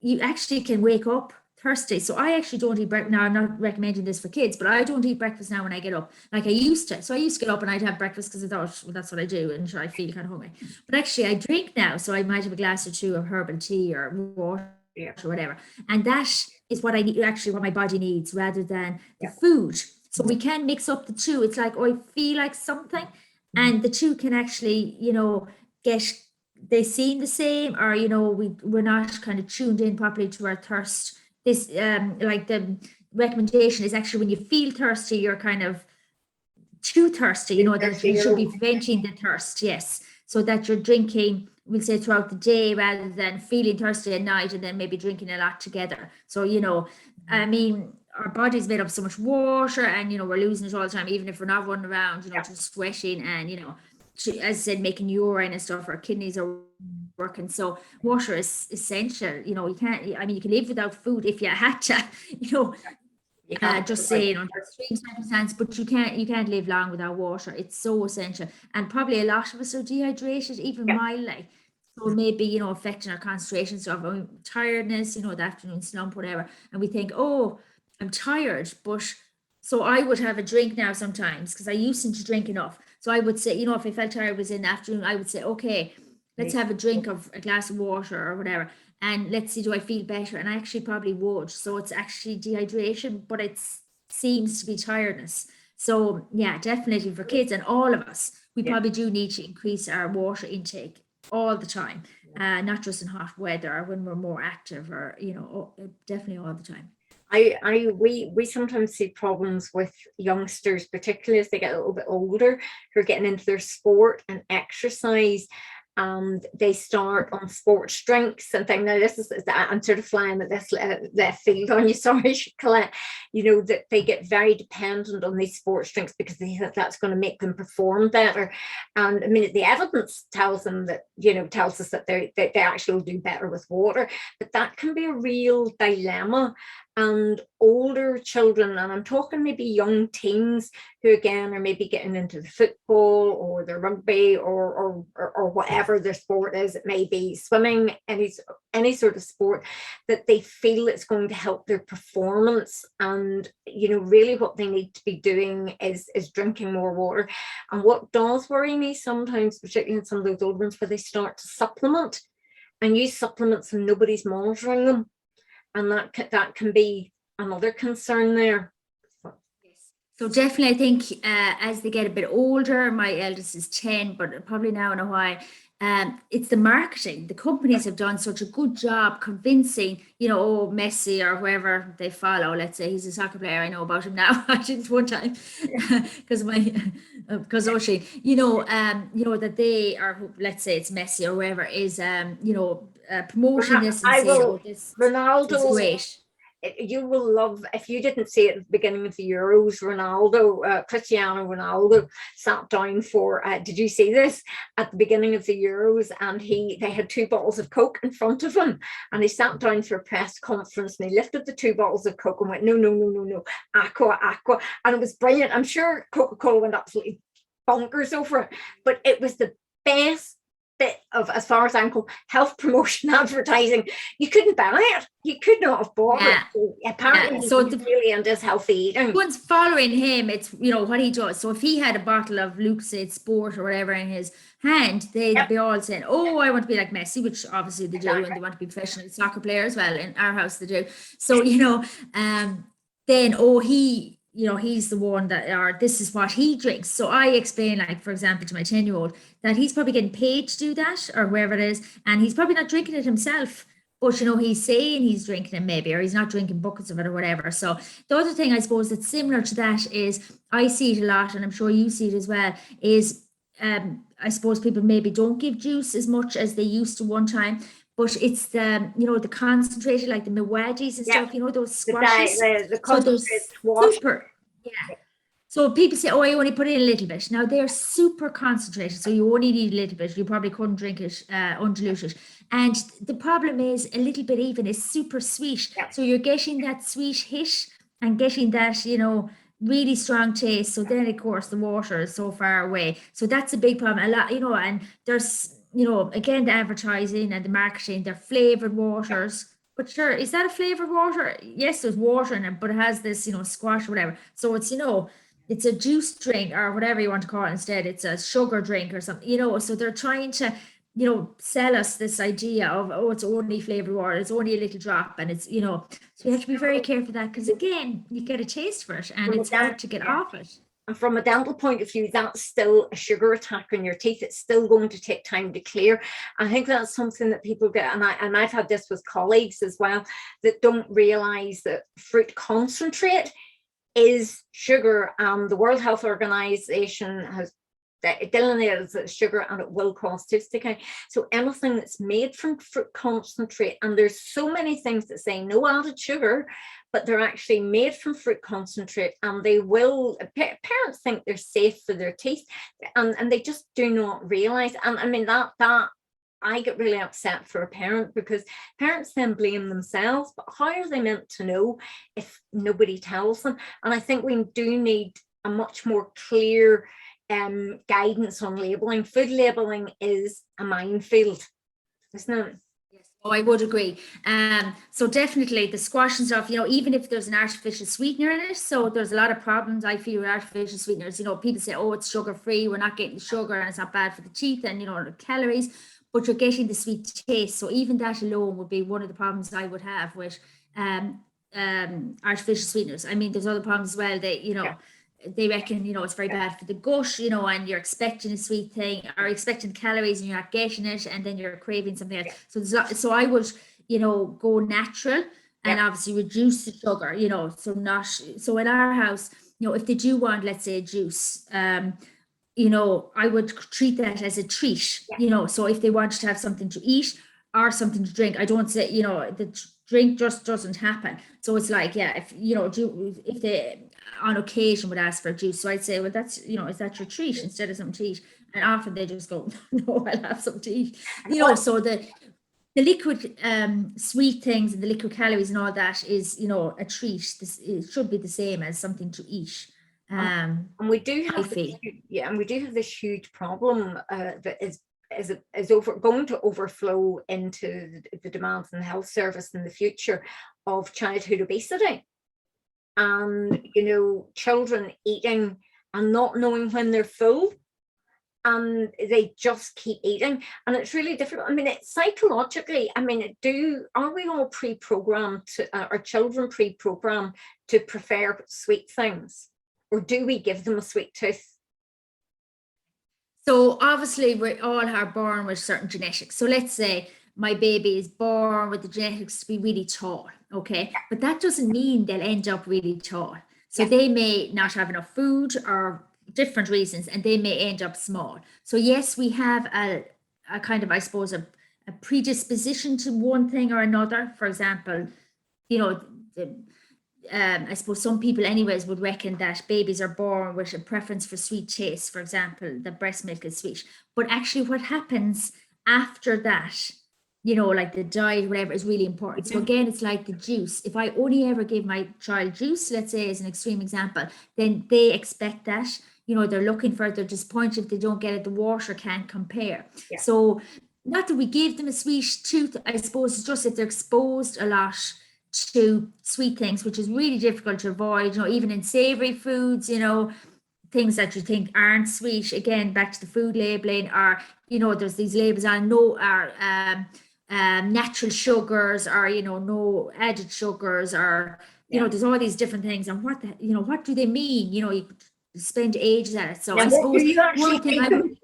you actually can wake up thirsty. So I actually don't eat breakfast now. I'm not recommending this for kids, but I don't eat breakfast now when I get up like I used to. So I used to get up and I'd have breakfast because I thought, well, that's what I do, and sure, I feel kind of hungry. But actually I drink now, so I might have a glass or two of herbal tea or water or whatever, and that is what I need, actually what my body needs, rather than the food. So we can mix up the two. It's like, oh, I feel like something, and the two can actually, they seem the same, or we're not kind of tuned in properly to our thirst. This like the recommendation is actually when you feel thirsty, you're kind of too thirsty, that you should be preventing the thirst, yes, so that you're drinking, we'll say, throughout the day, rather than feeling thirsty at night and then maybe drinking a lot together. So I mean, our body's made up so much water, and we're losing it all the time, even if we're not running around, just sweating, and as I said, making urine and stuff. Our kidneys are working, so water is essential. You can't, I mean, you can live without food if you had to, just saying, under extreme circumstances, but you can't live long without water. It's so essential, and probably a lot of us are dehydrated, even mildly. So maybe affecting our concentration, so tiredness, the afternoon slump, whatever, and we think, oh, I'm tired. But so I would have a drink now sometimes, because I used to drink enough. So I would say, if I felt tired was in the afternoon, I would say, okay, let's have a drink of a glass of water or whatever, and let's see, do I feel better? And I actually probably would. So it's actually dehydration, but it seems to be tiredness. So yeah, definitely for kids and all of us, we probably do need to increase our water intake all the time, not just in hot weather or when we're more active, or definitely all the time. We sometimes see problems with youngsters, particularly as they get a little bit older, who are getting into their sport and exercise, and they start on sports drinks and things. Now, this is, I'm sort of flying at this left field on you, sorry, Colette. That they get very dependent on these sports drinks because they think that's going to make them perform better. And I mean, the evidence tells them that, tells us that they actually will do better with water, but that can be a real dilemma. And older children, and I'm talking maybe young teens, who again are maybe getting into the football or the rugby or whatever their sport is, it may be swimming, any sort of sport, that they feel it's going to help their performance. And really what they need to be doing is drinking more water. And what does worry me sometimes, particularly in some of those older ones, where they start to supplement and use supplements and nobody's monitoring them. And that can be another concern there. So definitely, I think as they get a bit older, my eldest is 10, but probably now in a while, it's the marketing. The companies have done such a good job convincing, Messi or whoever they follow. Let's say he's a soccer player. I know about him now. I didn't one time because Oshi, that they are, let's say it's Messi or whoever is, promoting this and saying, this Ronaldo is great. You will love, if you didn't see it at the beginning of the Euros, Cristiano Ronaldo sat down for, did you see this? At the beginning of the Euros, and they had 2 bottles of Coke in front of him, and he sat down for a press conference, and he lifted the 2 bottles of Coke and went, no, aqua, and it was brilliant. I'm sure Coca-Cola went absolutely bonkers over it, but it was the best bit of, as far as I'm concerned, health promotion advertising. You couldn't buy it. You could not have bought it. So apparently, so he's really into his healthy eating. One's following him. It's what he does. So if he had a bottle of Lucid Sport or whatever in his hand, they'd be all saying, "Oh, I want to be like Messi," which obviously they do, and they want to be professional soccer players. Well, in our house they do. So then he's the one that, or this is what he drinks. So I explain, like, for example, to my 10-year-old that he's probably getting paid to do that or wherever it is, and he's probably not drinking it himself. But, he's saying he's drinking it maybe, or he's not drinking buckets of it or whatever. So the other thing I suppose that's similar to that is, I see it a lot, and I'm sure you see it as well, is I suppose people maybe don't give juice as much as they used to one time, but it's the concentrated, like the Mewadis and stuff, those squashes. The So they're concentrated squash. super, yeah. So people say, oh, I only put in a little bit. Now they're super concentrated, so you only need a little bit. You probably couldn't drink it undiluted. And the problem is, a little bit even is super sweet. Yeah. So you're getting that sweet hit and getting that, really strong taste. So then, of course, the water is so far away. So that's a big problem. A lot, and there's, again, the advertising and the marketing, they're flavored waters. But sure, is that a flavored water? Yes, there's water in it, but it has this, squash or whatever. So it's, it's a juice drink or whatever you want to call it instead. It's a sugar drink or something, so they're trying to, sell us this idea of, oh, it's only flavored water, it's only a little drop, and it's, so you have to be very careful of that, because again, you get a taste for it and it's hard to get off it. And from a dental point of view, that's still a sugar attack on your teeth. It's still going to take time to clear. I think that's something that people get, and I've had this with colleagues as well, that don't realize that fruit concentrate is sugar. The World Health Organization has delineated as sugar, and it will cause tooth decay. So anything that's made from fruit concentrate, and there's so many things that say no added sugar, but they're actually made from fruit concentrate, and they will, parents think they're safe for their teeth, and they just do not realize. And I mean, that I get really upset for a parent, because parents then blame themselves, but how are they meant to know if nobody tells them? And I think we do need a much more clear guidance on labeling. Food labeling is a minefield, isn't it? Yes. Oh, I would agree. So definitely the squash and stuff, even if there's an artificial sweetener in it, so there's a lot of problems I feel with artificial sweeteners. People say, oh, it's sugar free, we're not getting sugar and it's not bad for the teeth, and the calories, but you're getting the sweet taste. So even that alone would be one of the problems I would have with artificial sweeteners. I mean, there's other problems as well. They reckon, it's very bad for the gut, and you're expecting a sweet thing, or expecting calories and you're not getting it, and then you're craving something else. So I would, go natural and obviously reduce the sugar, so in our house, if they do want, let's say, juice, I would treat that as a treat, so if they wanted to have something to eat or something to drink, I don't say, the drink just doesn't happen. So it's like, if they on occasion would ask for juice, so I'd say, well, that's, is that your treat instead of something to eat? And often they just go, no, I'll have something to eat, so the liquid sweet things and the liquid calories and all that is, a treat. It should be the same as something to eat. And we do have this huge problem that is going to overflow into the demands in the health service in the future of childhood obesity, and children eating and not knowing when they're full, and they just keep eating, and it's really difficult. I mean, it's psychologically, I mean, are we all pre-programmed to our children pre-programmed to prefer sweet things, or do we give them a sweet tooth? So obviously we all are born with certain genetics. So let's say my baby is born with the genetics to be really tall, okay? But that doesn't mean they'll end up really tall. So they may not have enough food or different reasons, and they may end up small. So yes, we have a kind of, I suppose, a predisposition to one thing or another. For example, I suppose some people anyways would reckon that babies are born with a preference for sweet taste. For example, the breast milk is sweet. But actually what happens after that, like the diet, whatever, is really important. So again, it's like the juice. If I only ever give my child juice, let's say as an extreme example, then they expect that, they're looking for it, they're disappointed if they don't get it, the water can't compare. Yeah. So not that we give them a sweet tooth, I suppose it's just that they're exposed a lot to sweet things, which is really difficult to avoid, even in savory foods, things that you think aren't sweet. Again, back to the food labeling, or there's these labels on natural sugars, or no added sugars, or there's all these different things, and what do they mean? You could spend ages at it. So I suppose one thing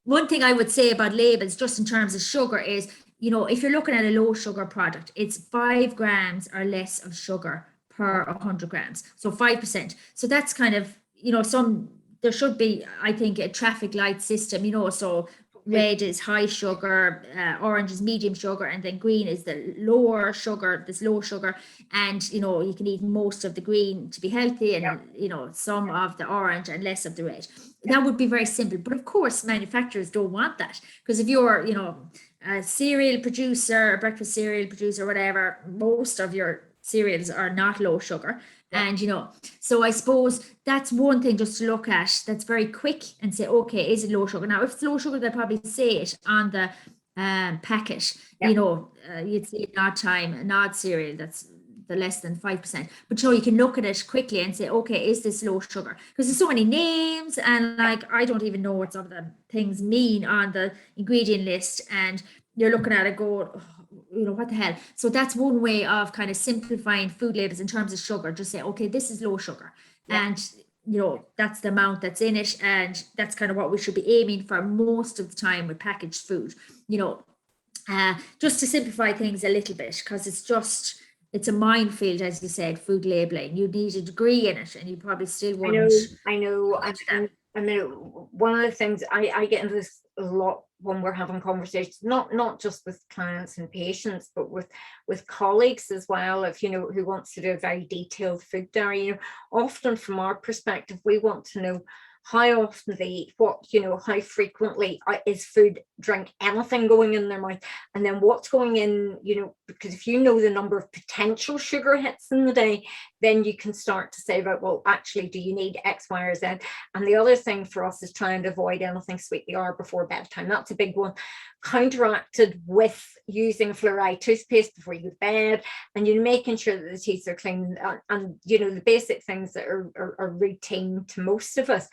one thing I would say about labels, just in terms of sugar, is, if you're looking at a low sugar product, it's 5 grams or less of sugar per 100 grams. So 5%. So that's kind of, there should be, I think, a traffic light system, so red is high sugar, orange is medium sugar, and then green is the lower sugar, this low sugar. And, you can eat most of the green to be healthy, and, some of the orange and less of the red. That would be very simple. But of course, manufacturers don't want that, because if you're, a cereal producer, a breakfast cereal producer, whatever, most of your cereals are not low sugar. And, so I suppose that's one thing just to look at, that's very quick, and say, okay, is it low sugar? Now, if it's low sugar, they'll probably say it on the packet. You'd see an odd time, an odd cereal that's the less than 5%. But you can look at it quickly and say, okay, is this low sugar? Because there's so many names, and like, I don't even know what some of the things mean on the ingredient list. And you're looking at it going, what the hell? So that's one way of kind of simplifying food labels in terms of sugar. Just say, okay, this is low sugar. And, that's the amount that's in it. And that's kind of what we should be aiming for most of the time with packaged food, just to simplify things a little bit, because it's a minefield, as you said, food labeling. You need a degree in it, and you probably still won't. I know. I mean, one of the things I get into this a lot when we're having conversations, not just with clients and patients, but with colleagues as well, if who wants to do a very detailed food diary. Often from our perspective, we want to know how often they eat, what, how frequently is food, drink, anything going in their mouth, and then what's going in, because if you know the number of potential sugar hits in the day, then you can start to say about, well, actually, do you need X, Y, or Z? And the other thing for us is trying to avoid anything sweet the hour before bedtime. That's a big one. Counteracted with using fluoride toothpaste before you go to bed, and making sure that the teeth are clean, and the basic things that are routine to most of us.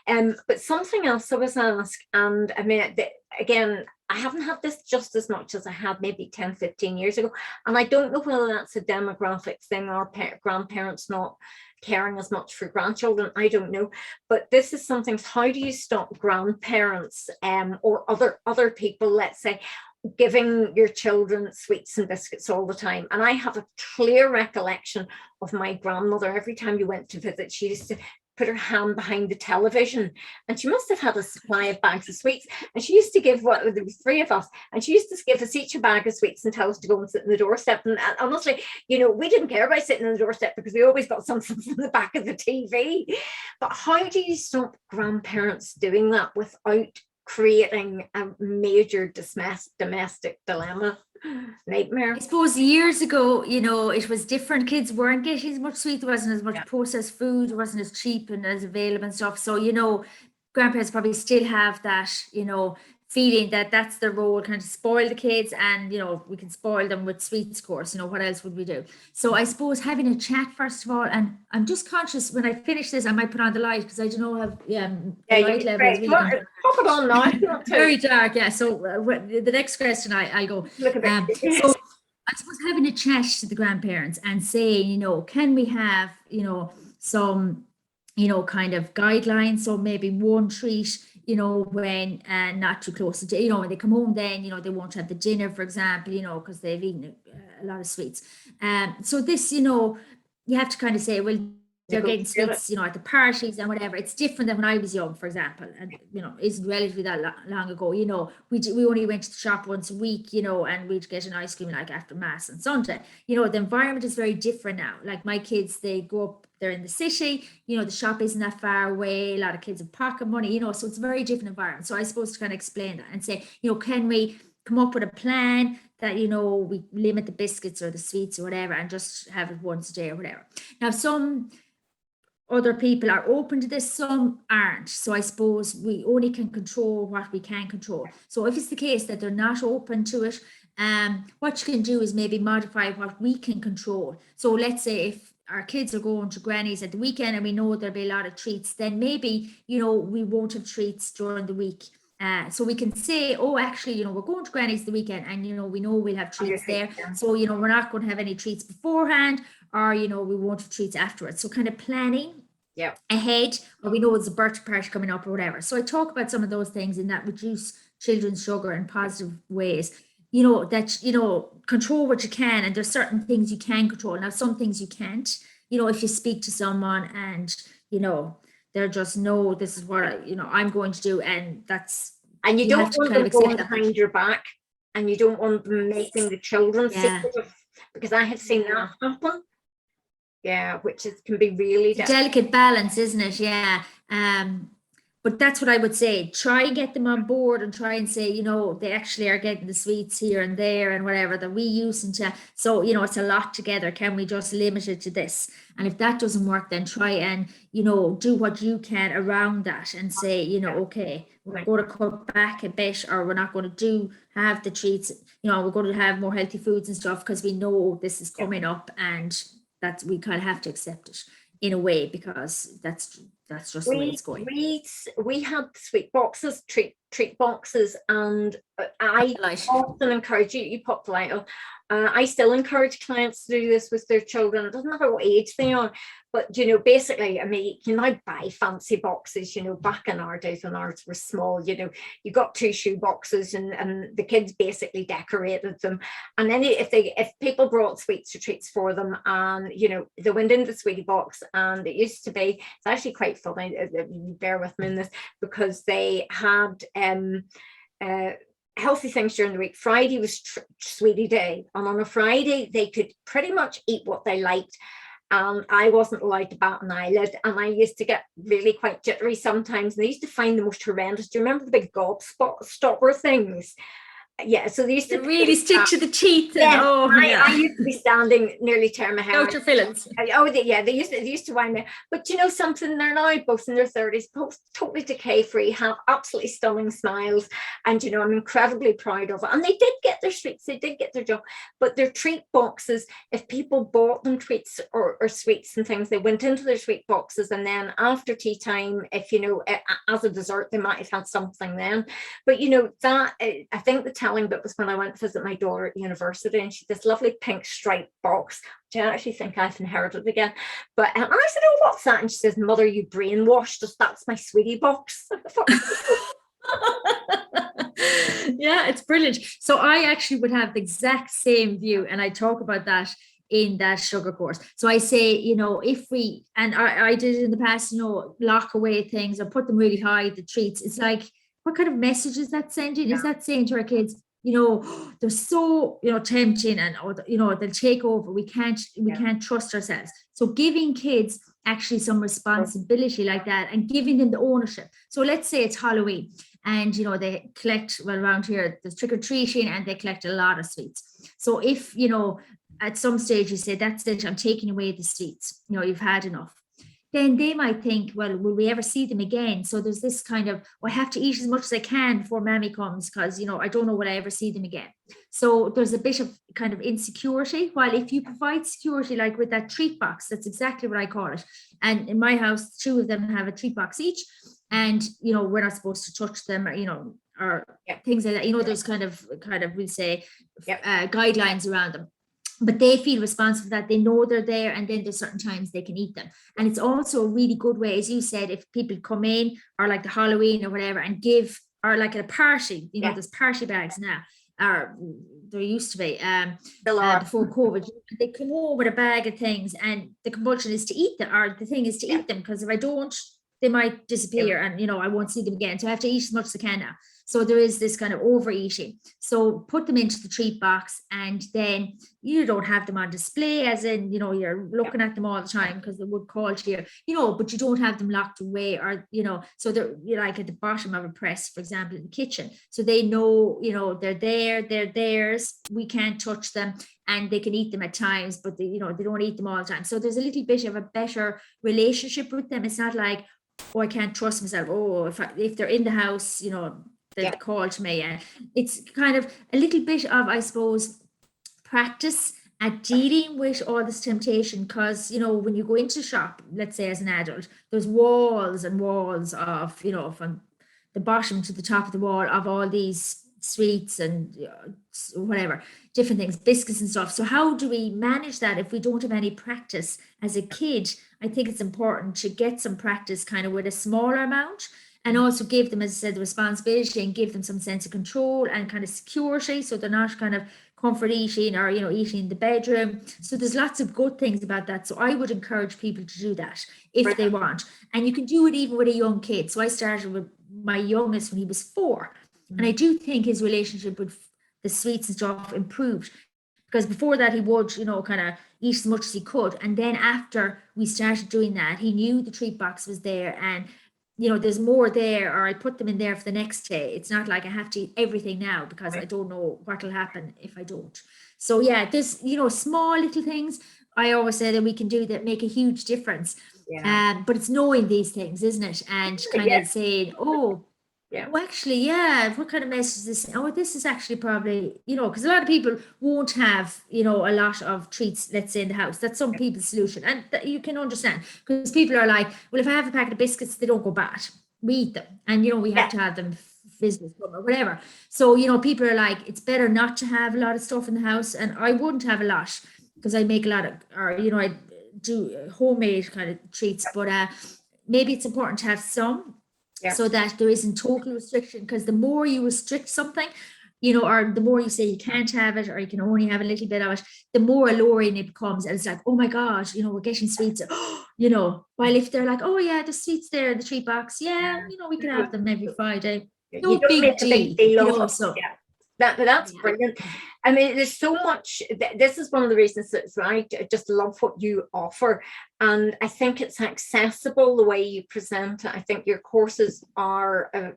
But something else I was asked, and I mean, again, I haven't had this just as much as I had maybe 10, 15 years ago. And I don't know whether that's a demographic thing, or grandparents not caring as much for grandchildren. I don't know. But this is something, how do you stop grandparents or other people, let's say, giving your children sweets and biscuits all the time? And I have a clear recollection of my grandmother. Every time you went to visit, she used to put her hand behind the television, and she must have had a supply of bags of sweets, and she used to give, there was 3 of us, and she used to give us each a bag of sweets and tell us to go and sit in the doorstep. And honestly, we didn't care about sitting in the doorstep, because we always got something from the back of the TV. But how do you stop grandparents doing that without creating a major domestic dilemma, nightmare? I suppose years ago, it was different. Kids weren't getting as much sweet. There wasn't as much processed food. It wasn't as cheap and as available and stuff. So, grandparents probably still have that, feeling that that's their role, kind of spoil the kids, and we can spoil them with sweets, of course. What else would we do? So I suppose having a chat first of all, and I'm just conscious when I finish this, I might put on the light, because I don't know how the light level is really pop it on now. Very dark. So the next question I'll go. Look at that. So I suppose having a chat to the grandparents and saying, can we have some kind of guidelines? So maybe one treat, when not too close to, when they come home, then, they won't have the dinner, for example, because they've eaten a lot of sweets. So this, you have to kind of say, well, they're getting sweets, at the parties and whatever. It's different than when I was young, for example, and, isn't relatively that long ago. We only went to the shop once a week, and we'd get an ice cream like after Mass on Sunday. The environment is very different now. Like my kids, they grow up, they're in the city, the shop isn't that far away. A lot of kids have pocket money, so it's a very different environment. So I suppose to kind of explain that and say, can we come up with a plan that, we limit the biscuits or the sweets or whatever, and just have it once a day or whatever. Now, some other people are open to this, some aren't. So I suppose we only can control what we can control. So if it's the case that they're not open to it, what you can do is maybe modify what we can control. So let's say if our kids are going to granny's at the weekend and we know there'll be a lot of treats, then maybe, we won't have treats during the week. So we can say, oh, actually, we're going to granny's the weekend, and, we know we'll have treats there. So, we're not going to have any treats beforehand, or, we won't have treats afterwards. So kind of planning ahead, or we know there's a birthday party coming up or whatever. So I talk about some of those things in that reduce children's sugar in positive ways. That, control what you can, and there's certain things you can control. Now, some things you can't. If you speak to someone and, they're just, no, this is what I'm going to do, and that's, and you don't want them going that. behind your back, and you don't want them making the children secretive, because I have seen that happen. Yeah, which can be really delicate balance, isn't it? Yeah. But that's what I would say. Try and get them on board, and try and say, they actually are getting the sweets here and there and whatever that we used to. So, it's a lot together. Can we just limit it to this? And if that doesn't work, then try and, do what you can around that, and say, okay, we're going to cut back a bit, or we're not going to have the treats, we're going to have more healthy foods and stuff, because we know this is coming up, and that we kind of have to accept it in a way, because that's just the way it's going. We had sweet boxes, treat boxes, and I often encourage you pop Light. I still encourage clients to do this with their children. It doesn't matter what age they are, but basically, I mean, you can now buy fancy boxes. Back in our days when ours were small, you got 2 shoe boxes, and the kids basically decorated them. And then if people brought sweets or treats for them, and they went into the sweetie box, and it used to be, it's actually quite funny. Bear with me in this, because they had healthy things during the week. Friday was sweetie day, and on a Friday they could pretty much eat what they liked. I wasn't allowed to bat an eyelid, and I used to get really quite jittery sometimes, and they used to find the most horrendous. Do you remember the big stopper things? Yeah, so they used to really stick to the teeth. Yeah, I used to be standing, nearly tear my hair out. Your fillings. They used to wind me. But something, they're now both in their 30s, both totally decay free, have absolutely stunning smiles, and I'm incredibly proud of it. And they did get their sweets, they did get their job, but their treat boxes, if people bought them treats or sweets and things, they went into their sweet boxes, and then after tea time, if as a dessert, they might have had something then. But that, I think the telling bit was when I went to visit my daughter at university, and she had this lovely pink striped box, which I actually think I've inherited again. But and I said, "Oh, what's that?" And she says, "Mother, you brainwashed us. That's my sweetie box." Yeah, it's brilliant. So I actually would have the exact same view, and I talk about that in that sugar course. So I say, if we, and I did it in the past, lock away things or put them really high, the treats. It's like, what kind of message is that sending? Is that saying to our kids, they're so, tempting, and, they'll take over. We can't trust ourselves. So giving kids actually some responsibility like that, and giving them the ownership. So let's say it's Halloween, and, they collect, well, around here, there's trick-or-treating, and they collect a lot of sweets. So if, at some stage you say, that's it, I'm taking away the sweets, you've had enough. Then they might think, well, will we ever see them again? So there's this kind of, I have to eat as much as I can before Mammy comes, because, I don't know will I ever see them again. So there's a bit of kind of insecurity. While if you provide security, like with that treat box, that's exactly what I call it. And in my house, 2 of them have a treat box each. And, we're not supposed to touch them, or things like that. There's kind of, we'll say, guidelines around them. But they feel responsible for that. They know they're there, and then there's certain times they can eat them. And it's also a really good way, as you said, if people come in, or like the Halloween or whatever, and give, or like at a party, there's party bags now, or there used to be before COVID. They come home with a bag of things, and the compulsion is to eat them, or the thing is to eat them, because if I don't, they might disappear, and I won't see them again. So I have to eat as much as I can now. So there is this kind of overeating. So put them into the treat box, and then you don't have them on display, as in, you're looking at them all the time, because they would call to you, but you don't have them locked away, or, so they're like at the bottom of a press, for example, in the kitchen. So they know, they're there, they're theirs, we can't touch them, and they can eat them at times, but they don't eat them all the time. So there's a little bit of a better relationship with them. It's not like, oh, I can't trust myself. Oh, if they're in the house, they'll call to me. And it's kind of a little bit of, I suppose, practice at dealing with all this temptation, because, when you go into shop, let's say as an adult, there's walls and walls of, from the bottom to the top of the wall, of all these sweets and whatever, different things, biscuits and stuff. So how do we manage that if we don't have any practice as a kid? I think it's important to get some practice kind of with a smaller amount, and also give them, as I said, the responsibility, and give them some sense of control and kind of security, so they're not kind of comfort eating or, eating in the bedroom. So there's lots of good things about that. So I would encourage people to do that if they want. And you can do it even with a young kid. So I started with my youngest when he was 4. And I do think his relationship with the sweets and stuff improved, because before that he would, kind of eat as much as he could. And then after we started doing that, he knew the treat box was there, and there's more there, or I put them in there for the next day. It's not like I have to eat everything now, because I don't know what will happen if I don't. So yeah, there's, small little things I always say that we can do that make a huge difference. But it's knowing these things, isn't it? And kind of saying, oh, well, actually, what kind of message is this? Oh, this is actually probably, because a lot of people won't have, a lot of treats, let's say, in the house. That's some people's solution. And you can understand, because people are like, well, if I have a packet of biscuits, they don't go bad. We eat them. And, we have to have them business or whatever. So, people are like, it's better not to have a lot of stuff in the house. And I wouldn't have a lot, because I make a lot of, or, I do homemade kind of treats. But maybe it's important to have some. So that there isn't total restriction, because the more you restrict something, or the more you say you can't have it, or you can only have a little bit of it, the more alluring it becomes. And it's like, oh my God, we're getting sweets, while if they're like, oh yeah, the sweets there in the treat box, we can have them every Friday. No big deal. So that's brilliant. I mean, there's so much. This is one of the reasons that I just love what you offer, and I think it's accessible the way you present it. I think your courses are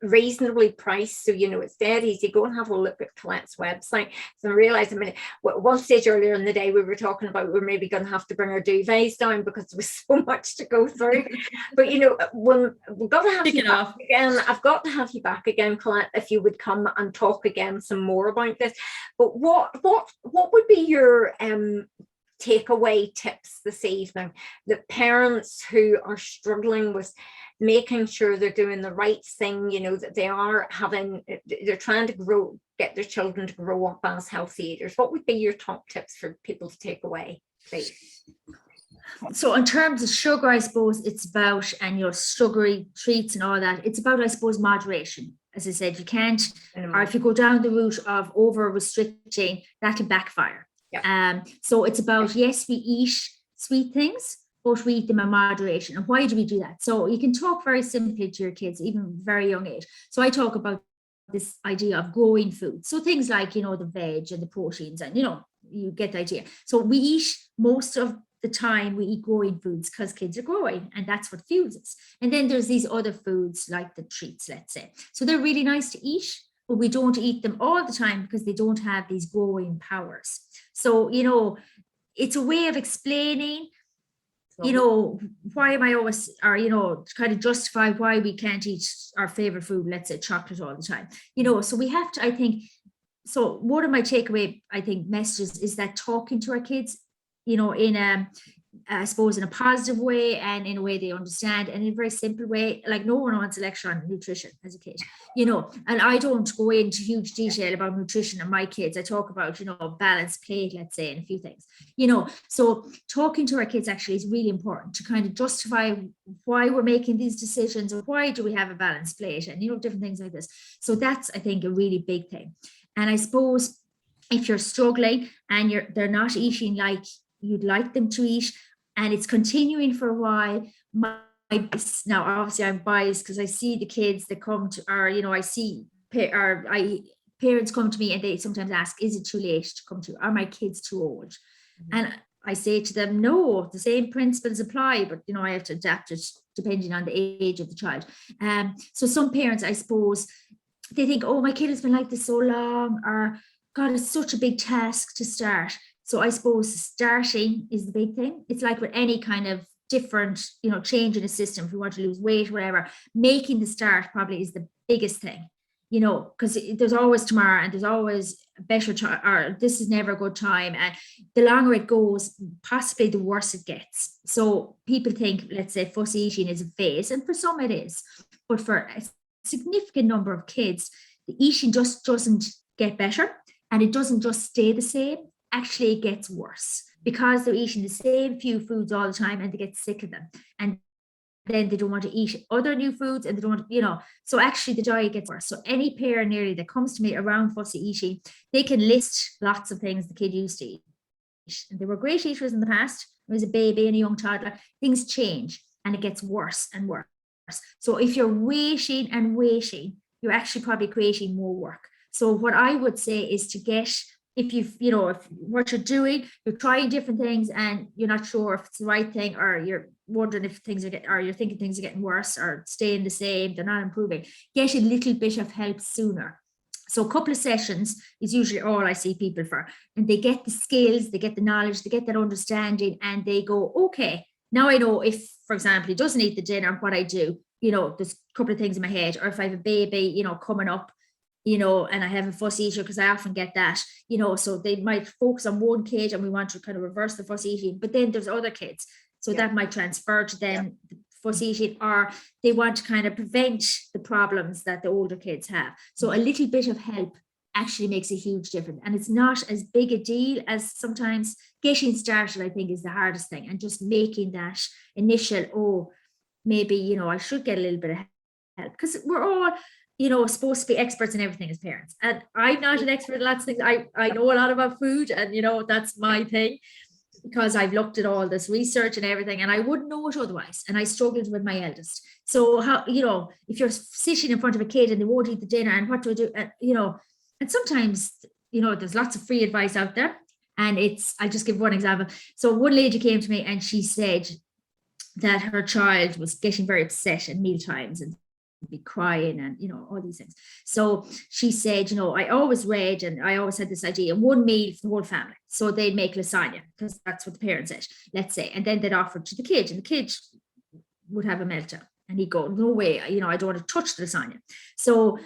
reasonably priced, so it's dead easy. Go and have a look at Colette's website. So I realized, one stage earlier in the day we were talking about we're maybe going to have to bring our duvets down because there was so much to go through. But when we've got to have you back again, I've got to have you back again, Colette, if you would come and talk again some more about this. But what would be your takeaway tips this evening that parents who are struggling with making sure they're doing the right thing, that they're trying to get their children to grow up as healthy eaters? What would be your top tips for people to take away, please? So in terms of sugar, I suppose it's about, and your sugary treats and all that, it's about, I suppose, moderation. As I said, you can't, or if you go down the route of over restricting, that can backfire. So it's about, yes, we eat sweet things, but we eat them in moderation. And why do we do that? So you can talk very simply to your kids, even very young age. So I talk about this idea of growing food. So things like, the veg and the proteins, and, you get the idea. So we eat, most of the time we eat growing foods because kids are growing, and that's what fuels us. And then there's these other foods like the treats, let's say. So they're really nice to eat, but we don't eat them all the time because they don't have these growing powers. So, it's a way of explaining, why am I always, or, to kind of justify why we can't eat our favorite food, let's say chocolate, all the time. So we have to, I think, so one of my takeaway, I think, messages is that talking to our kids, in I suppose in a positive way, and in a way they understand, and in a very simple way. Like, no one wants a lecture on nutrition as a kid, and I don't go into huge detail about nutrition and my kids. I talk about, balanced plate, let's say, and a few things, so talking to our kids actually is really important to kind of justify why we're making these decisions, or why do we have a balanced plate, and, different things like this. So that's, I think, a really big thing. And I suppose if you're struggling and they're not eating like you'd like them to eat, and it's continuing for a while, now obviously I'm biased because I see the kids that come to, or I see parents come to me and they sometimes ask, is it too late to come to? Are my kids too old? And I say to them, no, the same principles apply, but I have to adapt it depending on the age of the child. So some parents, I suppose, they think, oh, my kid has been like this so long, or God, it's such a big task to start. So I suppose starting is the big thing. It's like with any kind of different, change in a system. If you want to lose weight, whatever, making the start probably is the biggest thing, because there's always tomorrow, and there's always a better time, or this is never a good time. And the longer it goes, possibly the worse it gets. So people think, let's say, fussy eating is a phase, and for some it is, but for a significant number of kids, the eating just doesn't get better, and it doesn't just stay the same. Actually, it gets worse because they're eating the same few foods all the time and they get sick of them. And then they don't want to eat other new foods, and they don't want, so actually the diet gets worse. So any parent nearly that comes to me around fussy eating, they can list lots of things the kid used to eat. And they were great eaters in the past. It was a baby and a young toddler. Things change and it gets worse and worse. So if you're waiting and waiting, you're actually probably creating more work. So what I would say is to get, if what you're doing, you're trying different things and you're not sure if it's the right thing, or you're wondering if things are getting, or you're thinking things are getting worse or staying the same, they're not improving, get a little bit of help sooner. So a couple of sessions is usually all I see people for, and they get the skills, they get the knowledge, they get that understanding, and they go, okay, now I know if, for example, he doesn't eat the dinner, what I do, there's a couple of things in my head, or if I have a baby, coming up, and I have a fussy eater, because I often get that, so they might focus on one kid and we want to kind of reverse the fussy eating, but then there's other kids. So that might transfer to them, the fussy eating, or they want to kind of prevent the problems that the older kids have. So a little bit of help actually makes a huge difference. And it's not as big a deal as sometimes getting started, I think, is the hardest thing. And just making that initial, maybe, I should get a little bit of help, because we're all, supposed to be experts in everything as parents. And I'm not an expert in lots of things. I know a lot about food, and, that's my thing, because I've looked at all this research and everything, and I wouldn't know it otherwise. And I struggled with my eldest. So how, if you're sitting in front of a kid and they won't eat the dinner, and what do I do? And sometimes, there's lots of free advice out there. And I'll just give one example. So one lady came to me and she said that her child was getting very upset at mealtimes and be crying and, all these things. So she said, I always read, and I always had this idea, one meal for the whole family. So they'd make lasagna, because that's what the parents said, let's say. And then they'd offer it to the kid, and the kid would have a meltdown. And he'd go, no way, I don't want to touch the lasagna. So,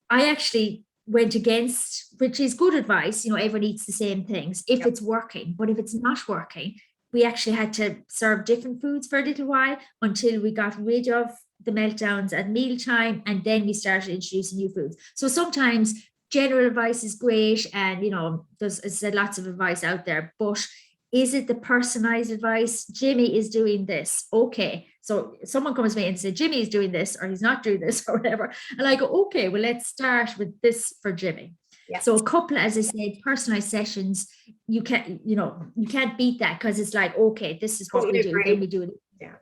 I actually went against, which is good advice, everyone eats the same things if it's working. But if it's not working, we actually had to serve different foods for a little while until we got rid of the meltdowns at mealtime, and then we started introducing new foods. So sometimes general advice is great, and there's lots of advice out there, but is it the personalized advice? Jimmy is doing this. Okay. So someone comes to me and says, Jimmy is doing this, or he's not doing this, or whatever. And I go, okay, well, let's start with this for Jimmy. Yeah. So a couple, as I said, personalized sessions, you can't beat that, because it's like, okay, this is what we do, then we do it. Yeah.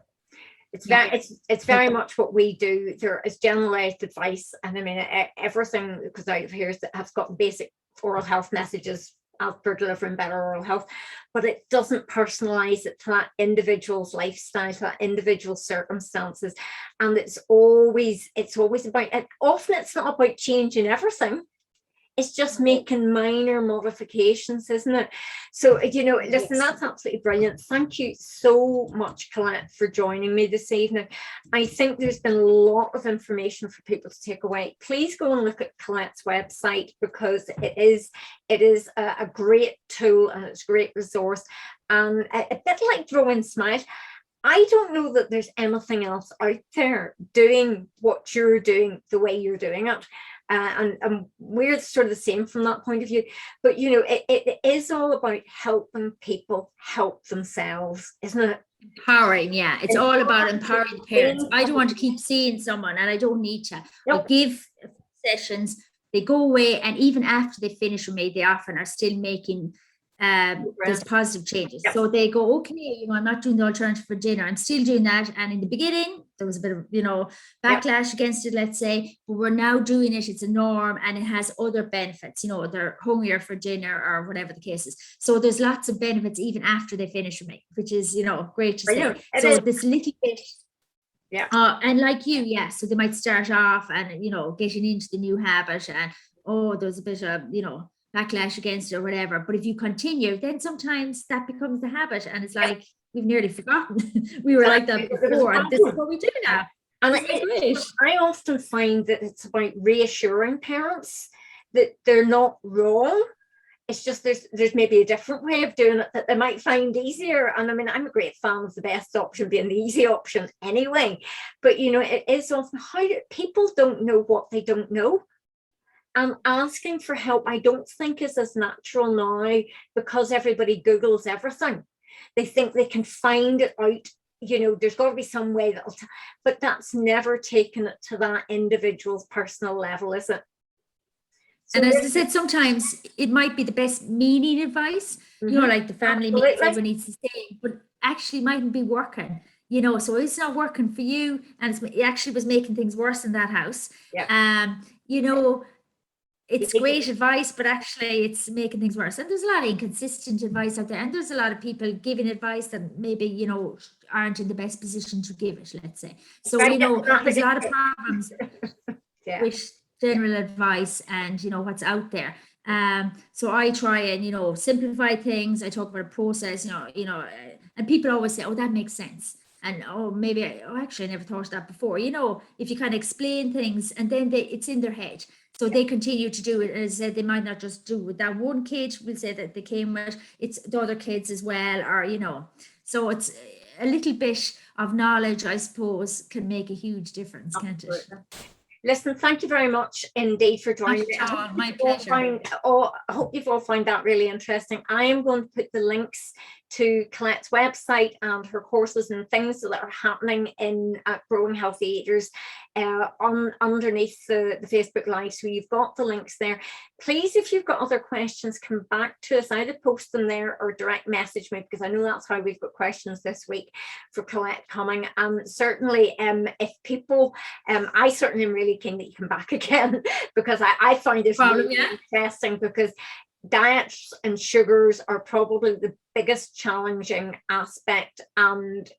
It's very much what we do. There is generalized advice, and I mean everything, because out of here has got basic oral health messages as per delivering better oral health, but it doesn't personalize it to that individual's lifestyle, to that individual circumstances. And it's always about it. Often it's not about changing everything. It's just making minor modifications, isn't it? So, listen, that's absolutely brilliant. Thank you so much, Colette, for joining me this evening. I think there's been a lot of information for people to take away. Please go and look at Colette's website, because it is a great tool, and it's a great resource. And a bit like Growing Smile, I don't know that there's anything else out there doing what you're doing the way you're doing it. And we're sort of the same from that point of view. But, it is all about helping people help themselves, isn't it? Empowering, yeah. It's all about empowering the parents. I don't want to keep seeing someone, and I don't need to. Nope. I give sessions, they go away, and even after they finish with me, they often are still making there's positive changes. Yep. So they go, okay, I'm not doing the alternative for dinner, I'm still doing that. And in the beginning, there was a bit of, backlash against it, let's say, but we're now doing it, it's a norm, and it has other benefits, they're hungrier for dinner, or whatever the case is. So there's lots of benefits even after they finish with me, which is, great to see. So this little bit, and like you, so they might start off and, getting into the new habit, and, there's a bit of, backlash against it or whatever. But if you continue, then sometimes that becomes the habit, and it's like we've nearly forgotten we were like that before, and this is what we do now. And I often find that it's about reassuring parents that they're not wrong. It's just there's maybe a different way of doing it that they might find easier. And I mean, I'm a great fan of the best option being the easy option anyway. But it is often how people don't know what they don't know. And asking for help, I don't think is as natural now, because everybody Googles everything. They think they can find it out. There's got to be some way but that's never taken it to that individual's personal level, is it? So and as I said, sometimes it might be the best meaning advice, like the family means everyone needs to stay, but actually mightn't be working, so it's not working for you, and it actually was making things worse in that house. It's great advice, but actually it's making things worse. And there's a lot of inconsistent advice out there, and there's a lot of people giving advice that maybe, aren't in the best position to give it, let's say. So, there's a lot of problems with general advice and, what's out there. So I try and, simplify things. I talk about a process, and people always say, oh, that makes sense. And actually I never thought of that before. If you kind of explain things and then it's in their head. So they continue to do it. As I said, they might not just do with that one kid, we'll say that they came with, it's the other kids as well, or, so it's a little bit of knowledge, I suppose, can make a huge difference, can't it? Listen, thank you very much indeed for joining me. My pleasure. I hope you've all found that really interesting. I am going to put the links to Colette's website and her courses and things that are happening at Growing Healthy Eaters underneath the Facebook Live. So you've got the links there. Please, if you've got other questions, come back to us. Either post them there or direct message me, because I know that's how we've got questions this week for Colette coming. And certainly, if people, I certainly am really keen that you come back again, because I find this really interesting, because diets and sugars are probably the biggest challenging aspect and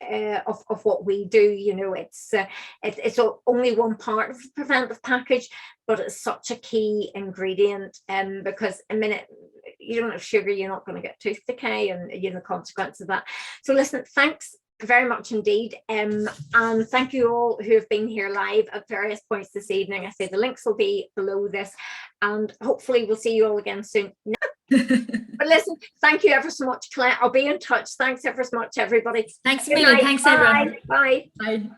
of what we do. It's only one part of the preventive package, but it's such a key ingredient, because a minute you don't have sugar, you're not going to get tooth decay and the consequence of that. So listen, thanks very much indeed, and thank you all who have been here live at various points this evening. I say the links will be below this, and hopefully we'll see you all again soon. But listen, thank you ever so much, Colette. I'll be in touch. Thanks ever so much, everybody. Thanks a million. Thanks, everyone. Bye. Bye.